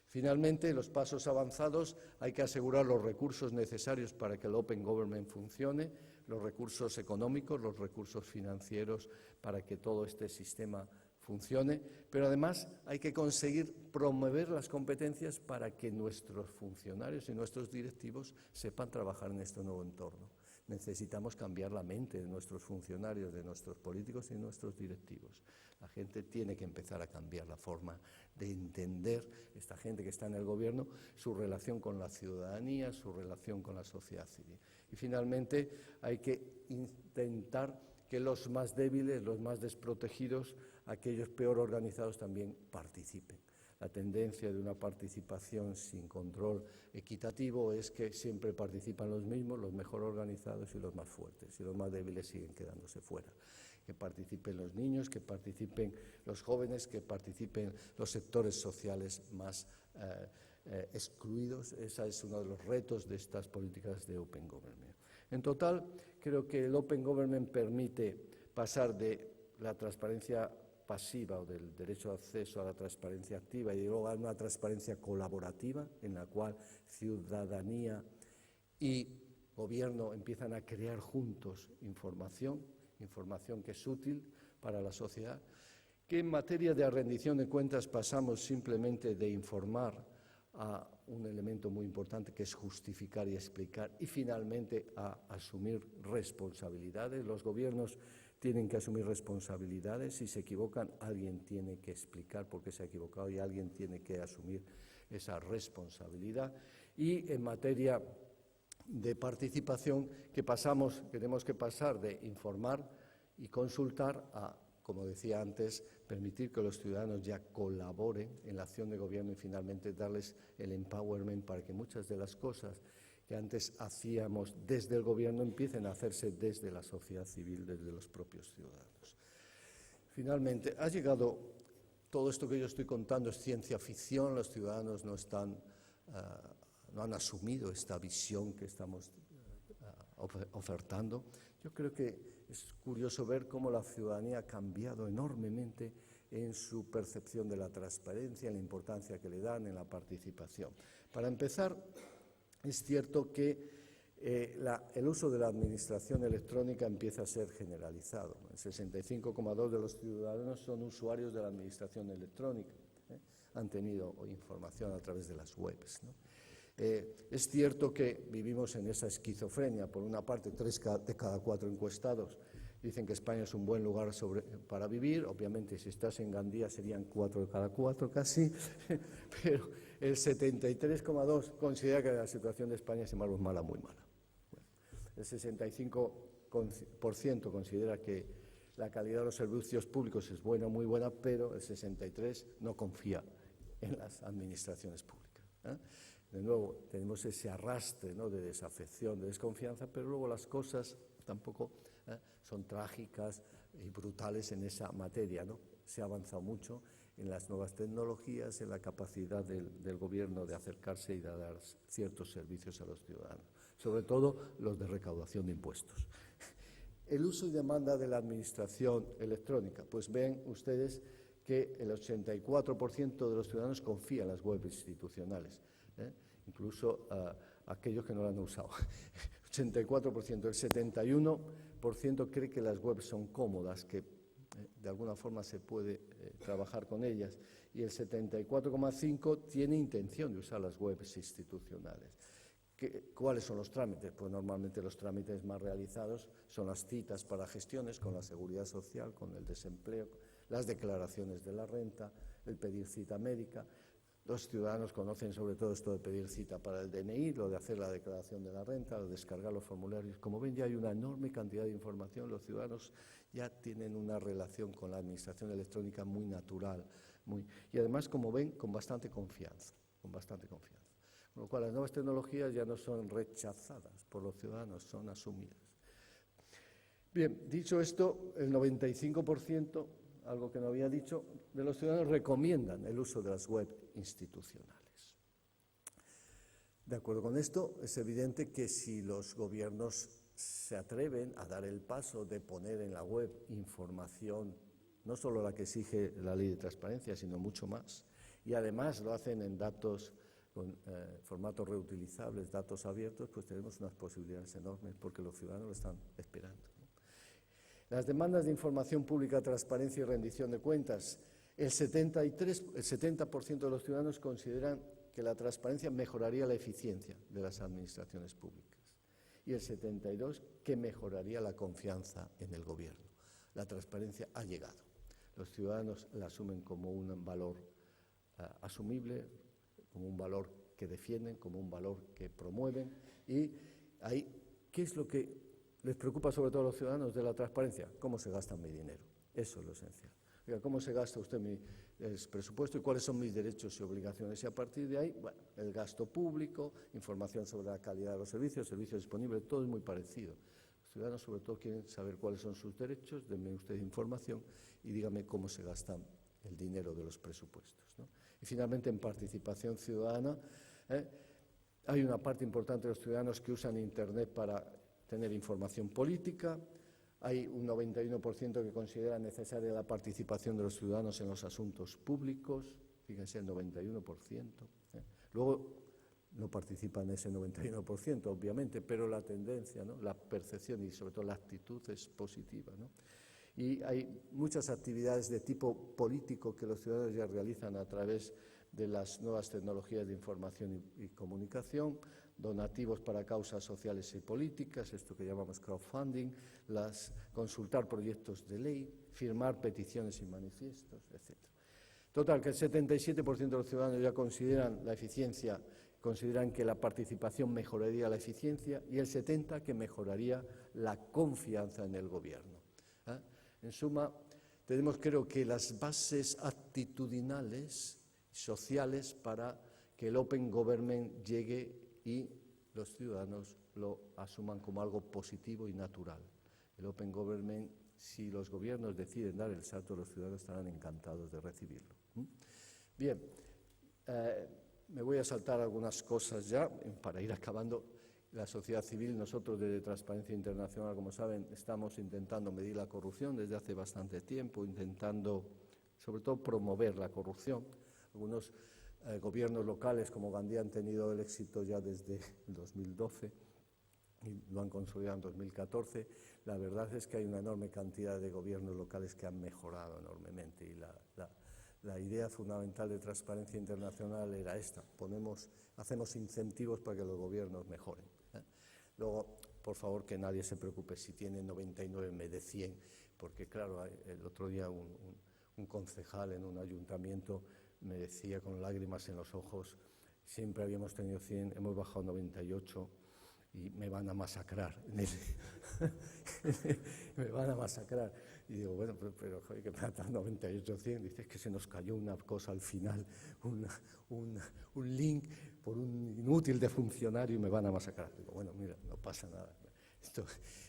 Finalmente, los pasos avanzados, hay que asegurar los recursos necesarios para que el Open Government funcione, los recursos económicos, los recursos financieros para que todo este sistema funcione, pero además hay que conseguir promover las competencias para que nuestros funcionarios y nuestros directivos sepan trabajar en este nuevo entorno. Necesitamos cambiar la mente de nuestros funcionarios, de nuestros políticos y de nuestros directivos. La gente tiene que empezar a cambiar la forma de entender, esta gente que está en el gobierno, su relación con la ciudadanía, su relación con la sociedad civil. Y finalmente hay que intentar que los más débiles, los más desprotegidos, aquellos peor organizados también participen. La tendencia de una participación sin control equitativo es que siempre participan los mismos, los mejor organizados y los más fuertes, y los más débiles siguen quedándose fuera. Que participen los niños, que participen los jóvenes, que participen los sectores sociales más excluidos. Ese es uno de los retos de estas políticas de Open Government. En total, creo que el Open Government permite pasar de la transparencia pasiva o del derecho de acceso a la transparencia activa y luego a una transparencia colaborativa en la cual ciudadanía y gobierno empiezan a crear juntos información que es útil para la sociedad, que en materia de rendición de cuentas pasamos simplemente de informar a un elemento muy importante que es justificar y explicar y finalmente a asumir responsabilidades. Los gobiernos tienen que asumir responsabilidades. Si se equivocan, alguien tiene que explicar por qué se ha equivocado y alguien tiene que asumir esa responsabilidad. Y en materia de participación, tenemos que pasar de informar y consultar a, como decía antes, permitir que los ciudadanos ya colaboren en la acción de gobierno y finalmente darles el empowerment para que muchas de las cosas que antes hacíamos desde el gobierno empiecen a hacerse desde la sociedad civil, desde los propios ciudadanos. Finalmente, ha llegado, todo esto que yo estoy contando es ciencia ficción, los ciudadanos no han asumido esta visión que estamos ofertando. Yo creo que es curioso ver cómo la ciudadanía ha cambiado enormemente en su percepción de la transparencia, en la importancia que le dan, en la participación. Para empezar, es cierto que el uso de la administración electrónica empieza a ser generalizado. El 65,2% de los ciudadanos son usuarios de la administración electrónica. Han tenido información a través de las webs, ¿no? Es cierto que vivimos en esa esquizofrenia. Por una parte, 3 de cada 4 encuestados dicen que España es un buen lugar para vivir. Obviamente, si estás en Gandía serían 4 de cada 4 casi, pero el 73,2% considera que la situación de España es, sin embargo, mala, muy mala. El 65% considera que la calidad de los servicios públicos es buena, muy buena, pero el 63% no confía en las administraciones públicas, ¿eh? De nuevo, tenemos ese arrastre, ¿no?, de desafección, de desconfianza, pero luego las cosas tampoco son trágicas y brutales en esa materia, ¿no? Se ha avanzado mucho en las nuevas tecnologías, en la capacidad del gobierno de acercarse y de dar ciertos servicios a los ciudadanos, sobre todo los de recaudación de impuestos. El uso y demanda de la administración electrónica. Pues ven ustedes que el 84% de los ciudadanos confía en las webs institucionales, incluso aquellos que no la han usado. 84%, el 71% cree que las webs son cómodas, que de alguna forma se puede trabajar con ellas, y el 74,5% tiene intención de usar las webs institucionales. ¿Cuáles son los trámites? Pues normalmente los trámites más realizados son las citas para gestiones con la Seguridad Social, con el desempleo, las declaraciones de la renta, el pedir cita médica. Los ciudadanos conocen sobre todo esto de pedir cita para el DNI, lo de hacer la declaración de la renta, lo de descargar los formularios. Como ven, ya hay una enorme cantidad de información. Los ciudadanos ya tienen una relación con la administración electrónica muy natural, y además, como ven, con bastante confianza. Con lo cual, las nuevas tecnologías ya no son rechazadas por los ciudadanos, son asumidas. Bien, dicho esto, el 95%, algo que no había dicho, de los ciudadanos recomiendan el uso de las web institucionales. De acuerdo con esto, es evidente que si los gobiernos se atreven a dar el paso de poner en la web información, no solo la que exige la ley de transparencia, sino mucho más, y además lo hacen en datos con formatos reutilizables, datos abiertos, pues tenemos unas posibilidades enormes porque los ciudadanos lo están esperando, ¿no? Las demandas de información pública, transparencia y rendición de cuentas. El 70% de los ciudadanos consideran que la transparencia mejoraría la eficiencia de las administraciones públicas y el 72% que mejoraría la confianza en el gobierno. La transparencia ha llegado. Los ciudadanos la asumen como un valor asumible, como un valor que defienden, como un valor que promueven. Y ahí, ¿qué es lo que les preocupa sobre todo a los ciudadanos de la transparencia? ¿Cómo se gasta mi dinero? Eso es lo esencial. Oiga, ¿cómo se gasta usted mi presupuesto y cuáles son mis derechos y obligaciones? Y a partir de ahí, bueno, el gasto público, información sobre la calidad de los servicios disponibles, todo es muy parecido. Los ciudadanos sobre todo quieren saber cuáles son sus derechos, denme usted información y dígame cómo se gasta el dinero de los presupuestos, ¿no? Y finalmente, en participación ciudadana, hay una parte importante de los ciudadanos que usan Internet para tener información política. Hay un 91% que considera necesaria la participación de los ciudadanos en los asuntos públicos, fíjense, el 91%. Luego no participa en ese 91%, obviamente, pero la tendencia, ¿no?, la percepción y sobre todo la actitud es positiva, ¿no? Y hay muchas actividades de tipo político que los ciudadanos ya realizan a través de las nuevas tecnologías de información y comunicación, donativos para causas sociales y políticas, esto que llamamos crowdfunding, consultar proyectos de ley, firmar peticiones y manifiestos, etc. Total, que el 77% de los ciudadanos ya consideran que la participación mejoraría la eficiencia y el 70% que mejoraría la confianza en el gobierno. En suma, tenemos, creo que, las bases actitudinales, sociales, para que el Open Government llegue y los ciudadanos lo asuman como algo positivo y natural. El Open Government, si los gobiernos deciden dar el salto, los ciudadanos estarán encantados de recibirlo. Bien, me voy a saltar algunas cosas ya para ir acabando. la sociedad civil. Nosotros desde Transparencia Internacional, como saben, estamos intentando medir la corrupción desde hace bastante tiempo, intentando sobre todo promover la corrupción. Algunos gobiernos locales como Gandía han tenido el éxito ya desde el 2012 y lo han consolidado en 2014. La verdad es que hay una enorme cantidad de gobiernos locales que han mejorado enormemente y la idea fundamental de Transparencia Internacional era esta: hacemos incentivos para que los gobiernos mejoren. Luego, por favor, que nadie se preocupe si tiene 99 en vez de 100, porque claro, el otro día un concejal en un ayuntamiento me decía con lágrimas en los ojos: siempre habíamos tenido 100, hemos bajado 98 y me van a masacrar. Me van a masacrar. Y digo, bueno, pero joder, que me dan 98, 100. Dices que se nos cayó una cosa al final, un link por un inútil de funcionario y me van a masacrar. Digo, bueno, mira, no pasa nada.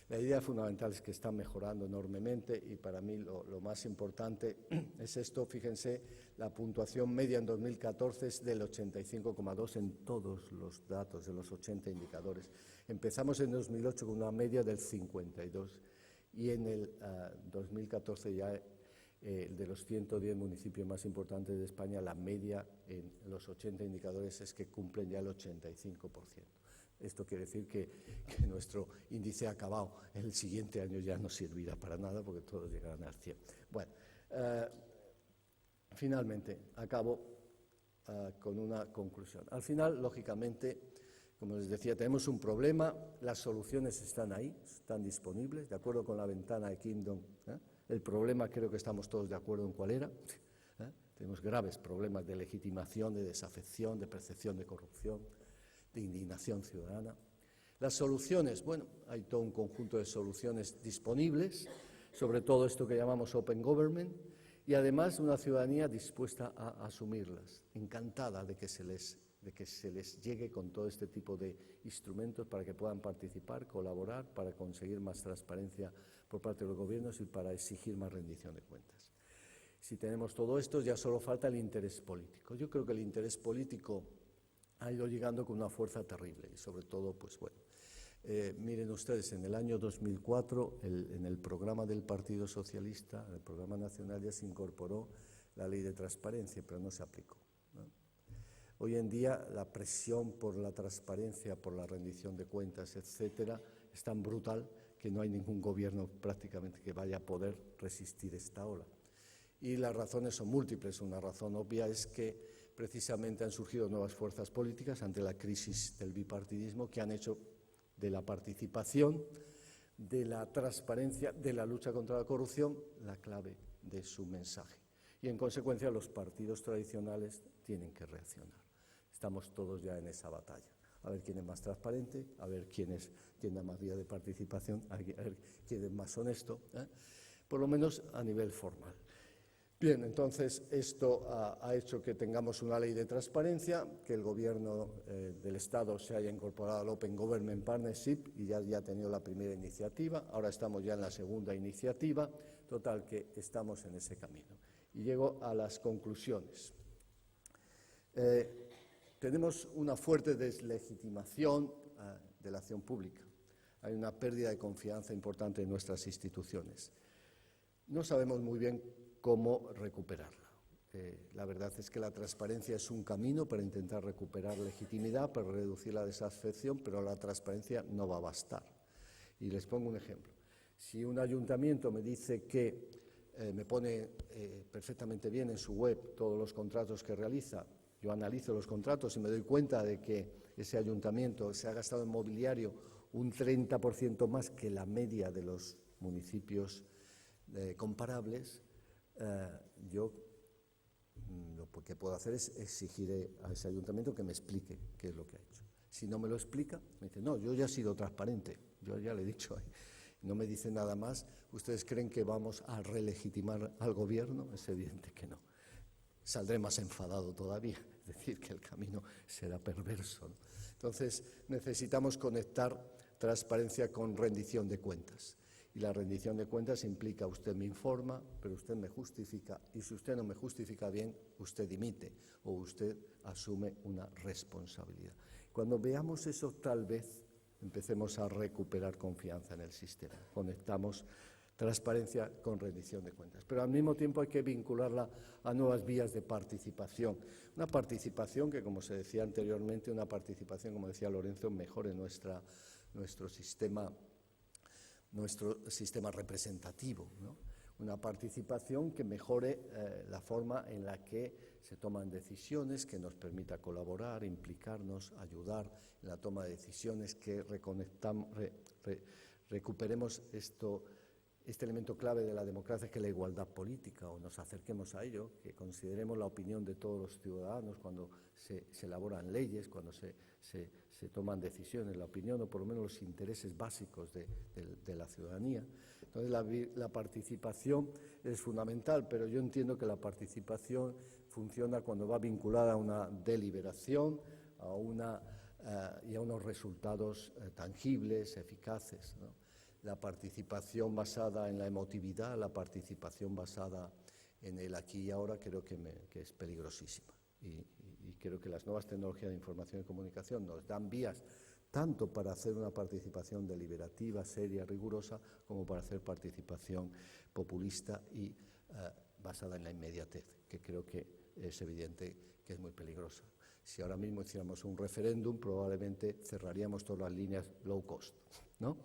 La idea fundamental es que están mejorando enormemente y para mí lo más importante es esto. Fíjense, la puntuación media en 2014 es del 85,2 en todos los datos de los 80 indicadores. Empezamos en 2008 con una media del 52 y en el 2014 ya de los 110 municipios más importantes de España, la media en los 80 indicadores es que cumplen ya el 85%. Esto quiere decir que nuestro índice ha acabado. El siguiente año ya no servirá para nada porque todos llegarán al 100. Bueno, finalmente, acabo con una conclusión. Al final, lógicamente, como les decía, tenemos un problema, las soluciones están ahí, están disponibles, de acuerdo con la ventana de Kingdom. El problema creo que estamos todos de acuerdo en cuál era. Tenemos graves problemas de legitimación, de desafección, de percepción de corrupción, de indignación ciudadana. Las soluciones, bueno, hay todo un conjunto de soluciones disponibles, sobre todo esto que llamamos Open Government, y además una ciudadanía dispuesta a asumirlas, encantada de que se les llegue con todo este tipo de instrumentos para que puedan participar, colaborar, para conseguir más transparencia por parte de los gobiernos y para exigir más rendición de cuentas. Si tenemos todo esto, ya solo falta el interés político. Yo creo que el interés político ha ido llegando con una fuerza terrible y sobre todo, pues bueno, miren ustedes, en el año 2004, en el programa del Partido Socialista, en el programa nacional, ya se incorporó la ley de transparencia, pero no se aplicó, ¿no? Hoy en día la presión por la transparencia, por la rendición de cuentas, etcétera, es tan brutal que no hay ningún gobierno prácticamente que vaya a poder resistir esta ola. Y las razones son múltiples. Una razón obvia es que precisamente han surgido nuevas fuerzas políticas ante la crisis del bipartidismo que han hecho de la participación, de la transparencia, de la lucha contra la corrupción, la clave de su mensaje. Y en consecuencia los partidos tradicionales tienen que reaccionar. Estamos todos ya en esa batalla. A ver quién es más transparente, a ver quién da más vía de participación, a ver quién es más honesto, por lo menos a nivel formal. Bien, entonces esto ha hecho que tengamos una ley de transparencia, que el Gobierno del Estado se haya incorporado al Open Government Partnership y ya ha tenido la primera iniciativa. Ahora estamos ya en la segunda iniciativa. Total, que estamos en ese camino. Y llego a las conclusiones. Tenemos una fuerte deslegitimación de la acción pública. Hay una pérdida de confianza importante en nuestras instituciones. No sabemos muy bien cómo recuperarla. La verdad es que la transparencia es un camino para intentar recuperar legitimidad, para reducir la desafección, pero la transparencia no va a bastar. Y les pongo un ejemplo. Si un ayuntamiento me dice que me pone perfectamente bien en su web todos los contratos que realiza, yo analizo los contratos y me doy cuenta de que ese ayuntamiento se ha gastado en mobiliario un 30% más que la media de los municipios comparables, yo lo que puedo hacer es exigir a ese ayuntamiento que me explique qué es lo que ha hecho. Si no me lo explica, me dice, no, yo ya he sido transparente, yo ya le he dicho, no me dice nada más. ¿Ustedes creen que vamos a relegitimar al gobierno? Es evidente que no. Saldré más enfadado todavía, es decir, que el camino será perverso, ¿no? Entonces, necesitamos conectar transparencia con rendición de cuentas. Y la rendición de cuentas implica, usted me informa, pero usted me justifica, y si usted no me justifica bien, usted dimite o usted asume una responsabilidad. Cuando veamos eso, tal vez empecemos a recuperar confianza en el sistema. Conectamos transparencia con rendición de cuentas. Pero al mismo tiempo hay que vincularla a nuevas vías de participación. Una participación que, como se decía anteriormente, una participación, como decía Lorenzo, mejore nuestro sistema representativo, ¿no? Una participación que mejore la forma en la que se toman decisiones, que nos permita colaborar, implicarnos, ayudar en la toma de decisiones, que recuperemos este elemento clave de la democracia, que es la igualdad política, o nos acerquemos a ello, que consideremos la opinión de todos los ciudadanos cuando se elaboran leyes, cuando se toman decisiones, la opinión o por lo menos los intereses básicos de la ciudadanía. Entonces la participación es fundamental, pero yo entiendo que la participación funciona cuando va vinculada a una deliberación, y a unos resultados tangibles, eficaces, ¿no? La participación basada en la emotividad, la participación basada en el aquí y ahora, creo que es peligrosísima. Y creo que las nuevas tecnologías de información y comunicación nos dan vías tanto para hacer una participación deliberativa, seria, rigurosa, como para hacer participación populista y basada en la inmediatez, que creo que es evidente que es muy peligrosa. Si ahora mismo hiciéramos un referéndum, probablemente cerraríamos todas las líneas low cost, ¿no?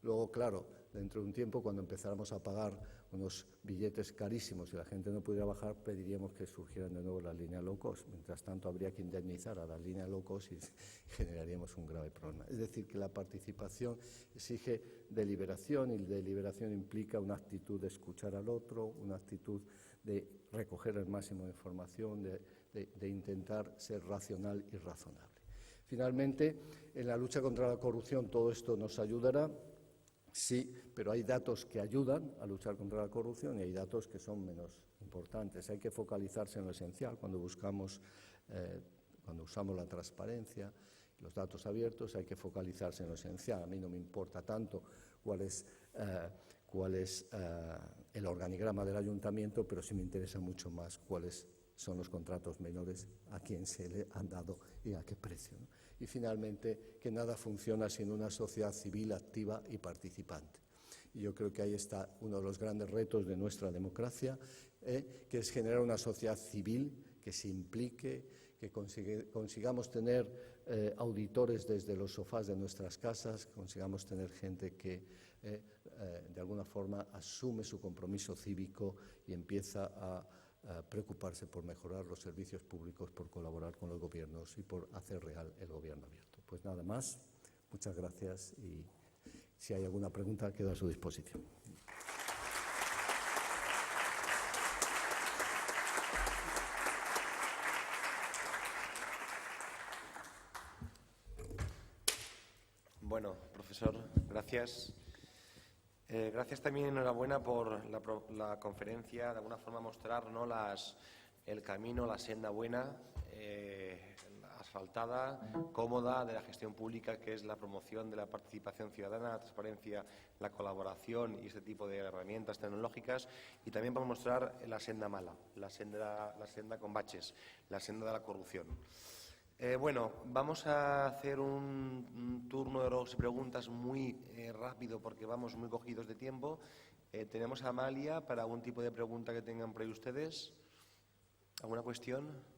Luego, claro, dentro de un tiempo, cuando empezáramos a pagar unos billetes carísimos y la gente no pudiera bajar, pediríamos que surgieran de nuevo las líneas low cost. Mientras tanto, habría que indemnizar a las líneas low cost y generaríamos un grave problema. Es decir, que la participación exige deliberación, y deliberación implica una actitud de escuchar al otro, una actitud de recoger el máximo de información, de intentar ser racional y razonable. Finalmente, en la lucha contra la corrupción todo esto nos ayudará. Sí, pero hay datos que ayudan a luchar contra la corrupción y hay datos que son menos importantes. Hay que focalizarse en lo esencial cuando usamos la transparencia, los datos abiertos, hay que focalizarse en lo esencial. A mí no me importa tanto cuál es el organigrama del ayuntamiento, pero sí me interesa mucho más cuáles son los contratos menores, a quién se le han dado y a qué precio, ¿no? Y finalmente, que nada funciona sin una sociedad civil activa y participante. Y yo creo que ahí está uno de los grandes retos de nuestra democracia, que es generar una sociedad civil que se implique, que consigamos tener auditores desde los sofás de nuestras casas, consigamos tener gente que de alguna forma asume su compromiso cívico y empieza a preocuparse por mejorar los servicios públicos, por colaborar con los gobiernos y por hacer real el gobierno abierto. Pues nada más, muchas gracias y si hay alguna pregunta quedo a su disposición. Bueno, profesor, gracias. Gracias también, enhorabuena por la conferencia, de alguna forma mostrar, ¿no?, el camino, la senda buena, asfaltada, cómoda de la gestión pública, que es la promoción de la participación ciudadana, la transparencia, la colaboración y este tipo de herramientas tecnológicas, y también por mostrar la senda mala, la senda con baches, la senda de la corrupción. Bueno, vamos a hacer un turno de dos preguntas muy rápido porque vamos muy cogidos de tiempo. Tenemos a Amalia para algún tipo de pregunta que tengan por ahí ustedes. ¿Alguna cuestión?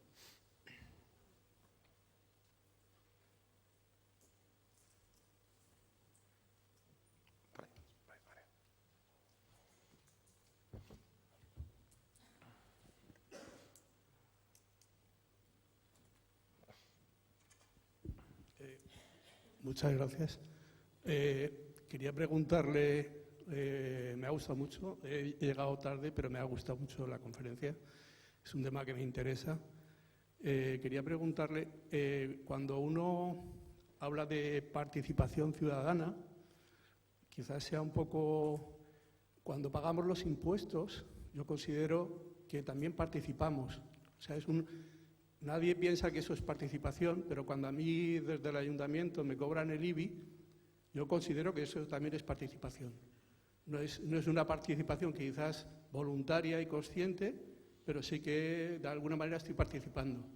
Muchas gracias. Quería preguntarle, me ha gustado mucho, he llegado tarde, pero me ha gustado mucho la conferencia, es un tema que me interesa. Quería preguntarle, cuando uno habla de participación ciudadana, quizás sea un poco, cuando pagamos los impuestos, yo considero que también participamos. O sea, nadie piensa que eso es participación, pero cuando a mí desde el ayuntamiento me cobran el IBI, yo considero que eso también es participación. No es una participación quizás voluntaria y consciente, pero sí que de alguna manera estoy participando.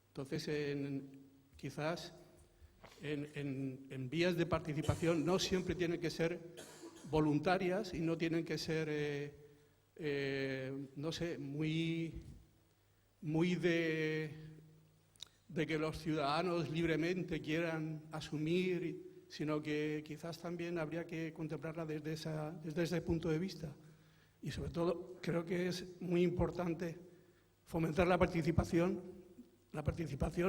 Entonces, quizás en vías de participación no siempre tienen que ser voluntarias y no tienen que ser, no sé, muy de que los ciudadanos libremente quieran asumir, sino que quizás también habría que contemplarla desde ese punto de vista. Y sobre todo creo que es muy importante fomentar la participación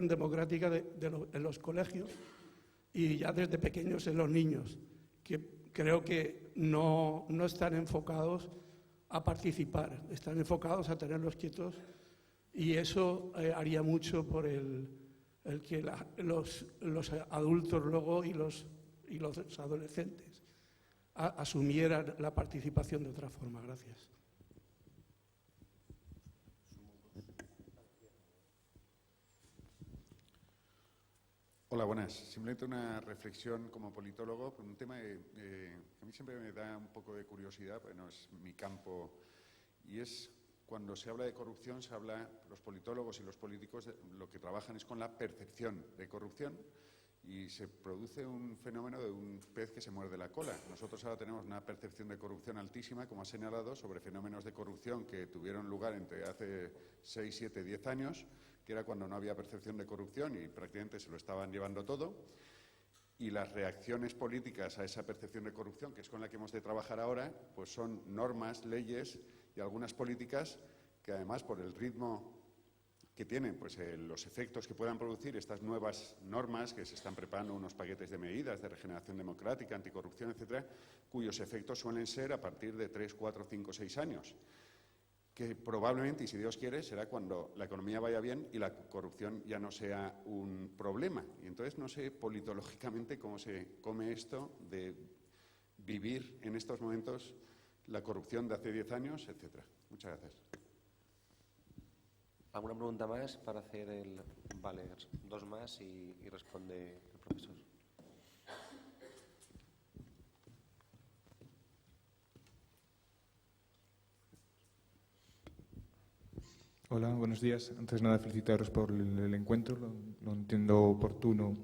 democrática en los colegios y ya desde pequeños en los niños, que creo que no están enfocados a participar, están enfocados a tenerlos quietos, y eso haría mucho por el que los adultos luego y los adolescentes asumieran la participación de otra forma. Gracias. Hola, buenas. Simplemente una reflexión como politólogo por un tema que a mí siempre me da un poco de curiosidad, porque no es mi campo, y es cuando se habla de corrupción, los politólogos y los políticos lo que trabajan es con la percepción de corrupción, y se produce un fenómeno de un pez que se muerde la cola. Nosotros ahora tenemos una percepción de corrupción altísima, como ha señalado, sobre fenómenos de corrupción que tuvieron lugar entre hace 6, 7, 10 años, que era cuando no había percepción de corrupción y prácticamente se lo estaban llevando todo. Y las reacciones políticas a esa percepción de corrupción, que es con la que hemos de trabajar ahora, pues son normas, leyes y algunas políticas que, además, por el ritmo que tienen, pues los efectos que puedan producir estas nuevas normas, que se están preparando unos paquetes de medidas de regeneración democrática, anticorrupción, etcétera, cuyos efectos suelen ser a partir de 3, 4, 5, 6 años. Que probablemente, y si Dios quiere, será cuando la economía vaya bien y la corrupción ya no sea un problema. Y entonces no sé politológicamente cómo se come esto de vivir en estos momentos la corrupción de hace 10 años, etcétera. Muchas gracias. ¿Alguna pregunta más para hacer el...? Vale, 2 más y responde el profesor. Hola, buenos días. Antes de nada, felicitaros por el encuentro. Lo entiendo oportuno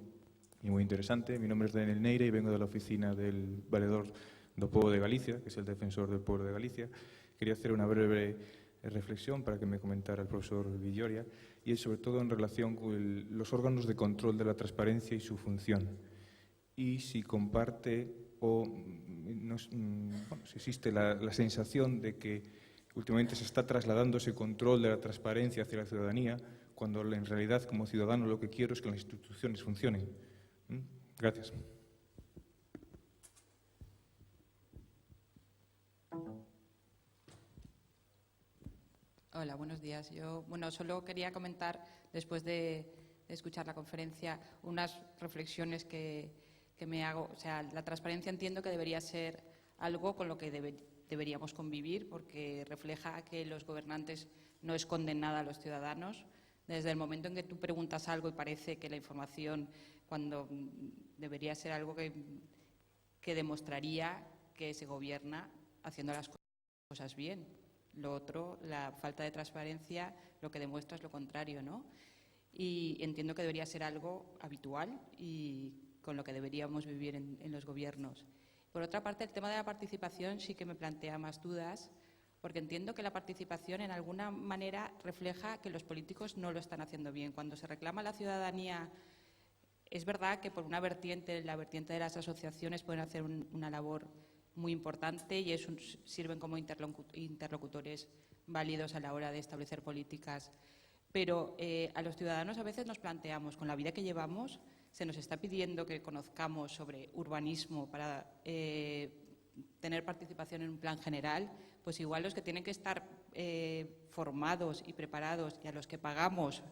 y muy interesante. Mi nombre es Daniel Neira y vengo de la oficina del Valedor do Pobo de Galicia, que es el defensor del pueblo de Galicia. Quería hacer una breve reflexión para que me comentara el profesor Villoria, y es sobre todo en relación con los órganos de control de la transparencia y su función. Y si comparte o si existe la sensación de que últimamente se está trasladando ese control de la transparencia hacia la ciudadanía, cuando en realidad, como ciudadano, lo que quiero es que las instituciones funcionen. Gracias. Hola, buenos días. Yo, solo quería comentar, después de escuchar la conferencia, unas reflexiones que me hago. O sea, la transparencia entiendo que debería ser algo con lo que deberíamos convivir, porque refleja que los gobernantes no esconden nada a los ciudadanos. Desde el momento en que tú preguntas algo y parece que la información, cuando debería ser algo que demostraría que se gobierna haciendo las cosas bien. Lo otro, la falta de transparencia, lo que demuestra es lo contrario, ¿no? Y entiendo que debería ser algo habitual y con lo que deberíamos vivir en los gobiernos. Por otra parte, el tema de la participación sí que me plantea más dudas, porque entiendo que la participación en alguna manera refleja que los políticos no lo están haciendo bien. Cuando se reclama a la ciudadanía, es verdad que por una vertiente, la vertiente de las asociaciones, pueden hacer una labor muy importante y sirven como interlocutores válidos a la hora de establecer políticas. Pero a los ciudadanos a veces nos planteamos, con la vida que llevamos, se nos está pidiendo que conozcamos sobre urbanismo para tener participación en un plan general, pues igual los que tienen que estar formados y preparados y a los que pagamos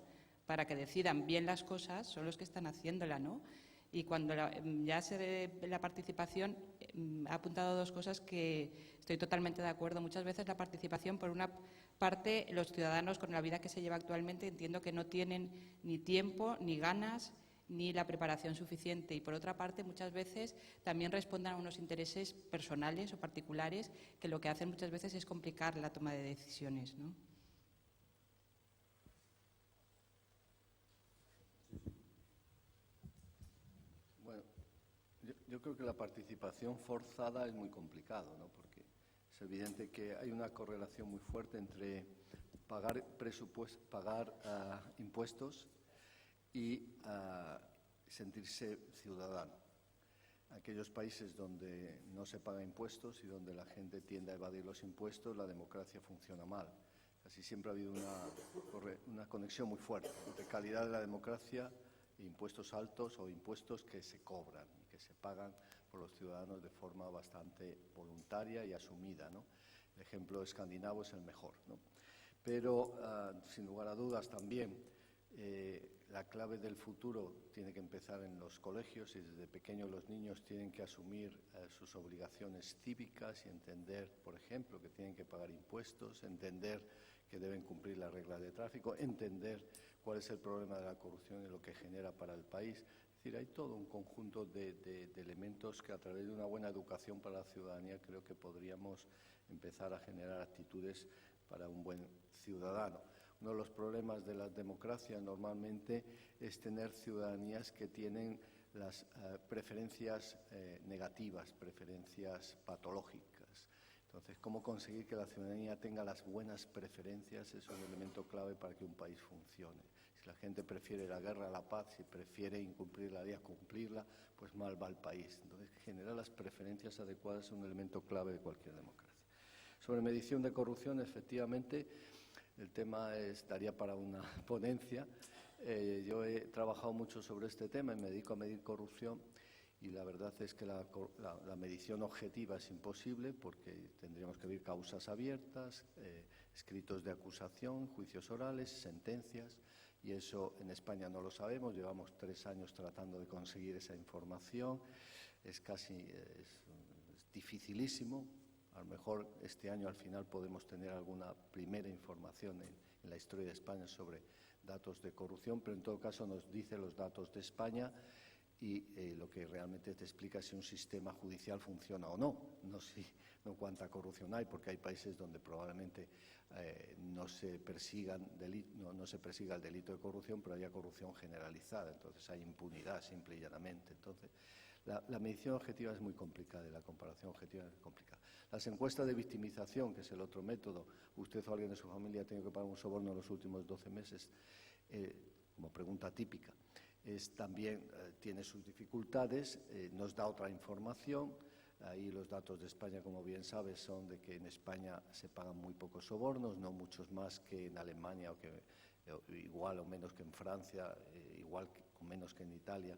para que decidan bien las cosas son los que están haciéndola, ¿no? Y cuando ya se ve la participación, ha apuntado 2 cosas que estoy totalmente de acuerdo. Muchas veces la participación, por una parte, los ciudadanos con la vida que se lleva actualmente entiendo que no tienen ni tiempo, ni ganas, ni la preparación suficiente. Y por otra parte, muchas veces también responden a unos intereses personales o particulares que lo que hacen muchas veces es complicar la toma de decisiones, ¿no? yo creo que la participación forzada es muy complicado, ¿no? Porque es evidente que hay una correlación muy fuerte entre pagar impuestos y sentirse ciudadano. Aquellos países donde no se paga impuestos y donde la gente tiende a evadir los impuestos, la democracia funciona mal. Casi siempre ha habido una conexión muy fuerte entre calidad de la democracia e impuestos altos o impuestos que se cobran y que se pagan por los ciudadanos de forma bastante voluntaria y asumida, ¿no? El ejemplo escandinavo es el mejor, ¿no? Pero, sin lugar a dudas, también la clave del futuro tiene que empezar en los colegios y desde pequeños los niños tienen que asumir sus obligaciones cívicas y entender, por ejemplo, que tienen que pagar impuestos, entender que deben cumplir las reglas de tráfico, entender cuál es el problema de la corrupción y lo que genera para el país. Es decir, hay todo un conjunto de elementos que a través de una buena educación para la ciudadanía creo que podríamos empezar a generar actitudes para un buen ciudadano. Uno de los problemas de las democracias normalmente es tener ciudadanías que tienen las preferencias negativas, preferencias patológicas. Entonces, ¿cómo conseguir que la ciudadanía tenga las buenas preferencias? Es un elemento clave para que un país funcione. Si la gente prefiere la guerra a la paz, si prefiere incumplir la ley a cumplirla, pues mal va el país. Entonces, generar las preferencias adecuadas es un elemento clave de cualquier democracia. Sobre medición de corrupción, efectivamente, el tema daría para una ponencia. Yo he trabajado mucho sobre este tema y me dedico a medir corrupción y la verdad es que la medición objetiva es imposible porque tendríamos que ver causas abiertas, escritos de acusación, juicios orales, sentencias y eso en España no lo sabemos. Llevamos 3 años tratando de conseguir esa información. Es dificilísimo. A lo mejor este año al final podemos tener alguna primera información en la historia de España sobre datos de corrupción, pero en todo caso nos dice los datos de España y lo que realmente te explica si un sistema judicial funciona o no, no cuánta corrupción hay, porque hay países donde probablemente no se persiga el delito de corrupción, pero haya corrupción generalizada, entonces hay impunidad simple y llanamente. Entonces, la medición objetiva es muy complicada y la comparación objetiva es complicada. Las encuestas de victimización, que es el otro método, usted o alguien de su familia ha tenido que pagar un soborno en los últimos 12 meses, como pregunta típica, también tiene sus dificultades, nos da otra información. Ahí los datos de España, como bien sabes, son de que en España se pagan muy pocos sobornos, no muchos más que en Alemania, igual o menos que en Francia, igual o menos que en Italia.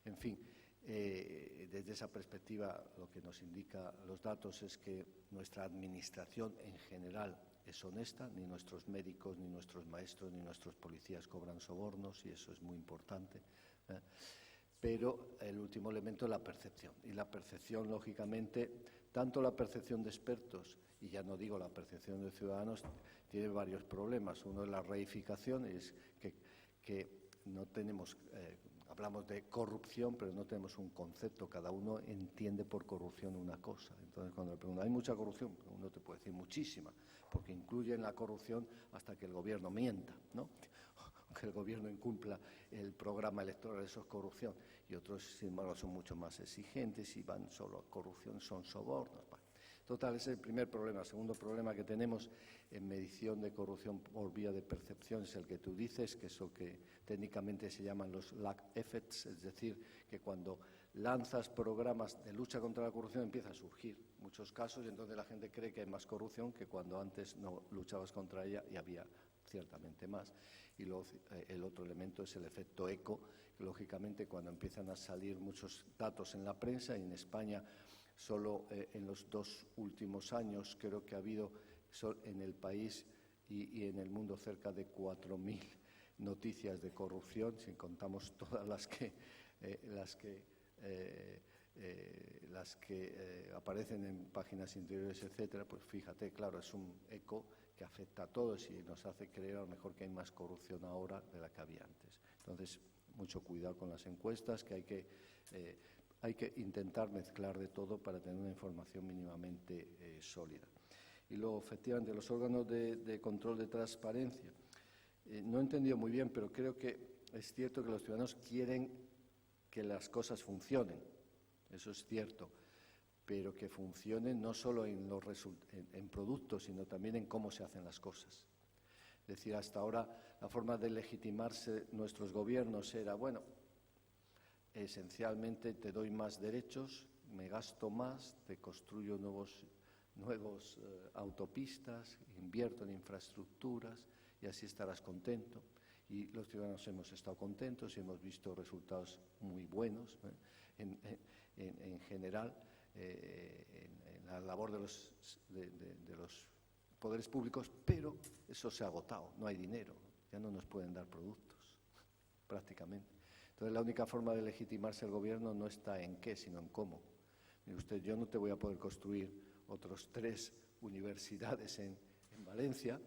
En fin, desde esa perspectiva lo que nos indica los datos es que nuestra administración en general es honesta, ni nuestros médicos, ni nuestros maestros, ni nuestros policías cobran sobornos y eso es muy importante. Pero el último elemento es la percepción. Y la percepción, lógicamente, tanto la percepción de expertos, y ya no digo la percepción de ciudadanos, tiene varios problemas. Uno es la reificación, es que no tenemos, hablamos de corrupción, pero no tenemos un concepto. Cada uno entiende por corrupción una cosa. Entonces, cuando le preguntan, ¿hay mucha corrupción? Uno te puede decir muchísima, porque incluye en la corrupción hasta que el gobierno mienta, ¿no? Que el gobierno incumpla el programa electoral, eso es corrupción. Y otros, sin embargo, son mucho más exigentes y van solo a corrupción, son sobornos. Bueno, total, ese es el primer problema. El segundo problema que tenemos en medición de corrupción por vía de percepción es el que tú dices, que es lo que técnicamente se llaman los lag effects, es decir, que cuando lanzas programas de lucha contra la corrupción empieza a surgir muchos casos y entonces la gente cree que hay más corrupción que cuando antes no luchabas contra ella y había ciertamente más. Y luego el otro elemento es el efecto eco, que lógicamente cuando empiezan a salir muchos datos en la prensa, y en España solo en los 2 últimos años creo que ha habido en el país y en el mundo cerca de 4.000 noticias de corrupción, si contamos todas las que aparecen en páginas interiores, etcétera, pues fíjate, claro, es un eco que afecta a todos y nos hace creer a lo mejor que hay más corrupción ahora de la que había antes. Entonces, mucho cuidado con las encuestas, que hay que intentar mezclar de todo para tener una información mínimamente sólida. Y luego, efectivamente, los órganos de control de transparencia. No he entendido muy bien, pero creo que es cierto que los ciudadanos quieren que las cosas funcionen. eso es cierto, pero que funcionen no solo en productos, sino también en cómo se hacen las cosas. Es decir, hasta ahora la forma de legitimarse nuestros gobiernos era, bueno, esencialmente te doy más derechos, me gasto más, te construyo nuevos autopistas, invierto en infraestructuras y así estarás contento. Y los ciudadanos hemos estado contentos y hemos visto resultados muy buenos en general en la labor de los poderes públicos, pero eso se ha agotado, no hay dinero, ya no nos pueden dar productos, prácticamente. Entonces la única forma de legitimarse el gobierno no está en qué, sino en cómo. Mire usted, yo no te voy a poder construir otros 3 universidades en Valencia,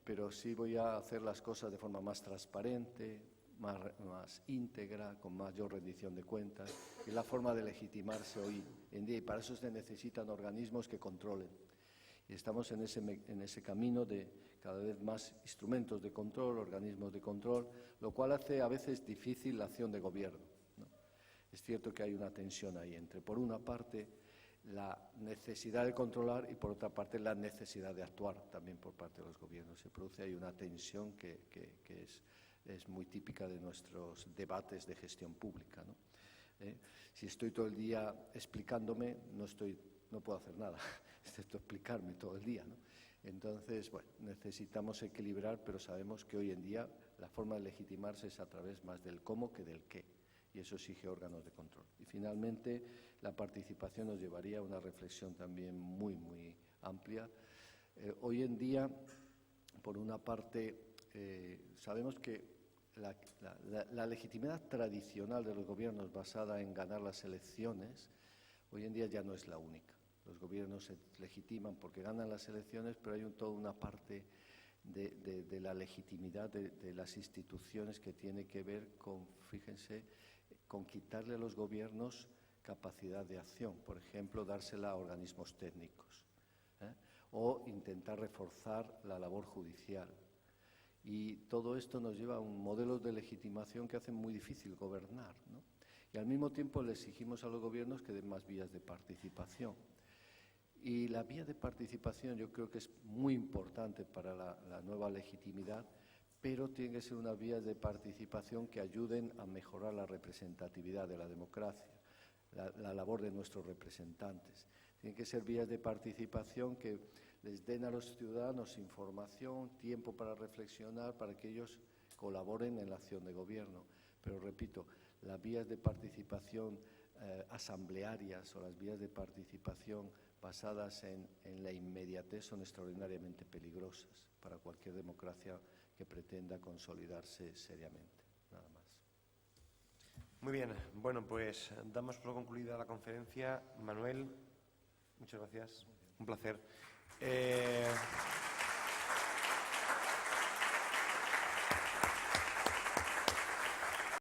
pero sí voy a hacer las cosas de forma más transparente, más íntegra, con mayor rendición de cuentas. Es la forma de legitimarse hoy en día y para eso se necesitan organismos que controlen. Y estamos en ese camino de cada vez más instrumentos de control, organismos de control, lo cual hace a veces difícil la acción de gobierno, ¿no? Es cierto que hay una tensión ahí entre, por una parte, la necesidad de controlar y, por otra parte, la necesidad de actuar también por parte de los gobiernos. Se produce ahí una tensión que es muy típica de nuestros debates de gestión pública, ¿no? Si estoy todo el día explicándome, no puedo hacer nada, excepto explicarme todo el día, ¿no? Entonces, bueno, necesitamos equilibrar, pero sabemos que hoy en día la forma de legitimarse es a través más del cómo que del qué, y eso exige órganos de control. Y finalmente, la participación nos llevaría a una reflexión también muy, muy amplia. Hoy en día, por una parte, sabemos que la legitimidad tradicional de los gobiernos basada en ganar las elecciones, hoy en día ya no es la única. Los gobiernos se legitiman porque ganan las elecciones, pero hay toda una parte de la legitimidad de las instituciones que tiene que ver con, fíjense, con quitarle a los gobiernos capacidad de acción, por ejemplo, dársela a organismos técnicos, o intentar reforzar la labor judicial. Y todo esto nos lleva a un modelo de legitimación que hace muy difícil gobernar, ¿no? Y al mismo tiempo le exigimos a los gobiernos que den más vías de participación. Y la vía de participación yo creo que es muy importante para la nueva legitimidad, pero tiene que ser unas vías de participación que ayuden a mejorar la representatividad de la democracia, la labor de nuestros representantes. Tienen que ser vías de participación que les den a los ciudadanos información, tiempo para reflexionar, para que ellos colaboren en la acción de gobierno. Pero repito, las vías de participación asamblearias o las vías de participación basadas en la inmediatez son extraordinariamente peligrosas para cualquier democracia que pretenda consolidarse seriamente. Nada más. Muy bien, bueno, pues damos por concluida la conferencia. Manuel, muchas gracias, un placer.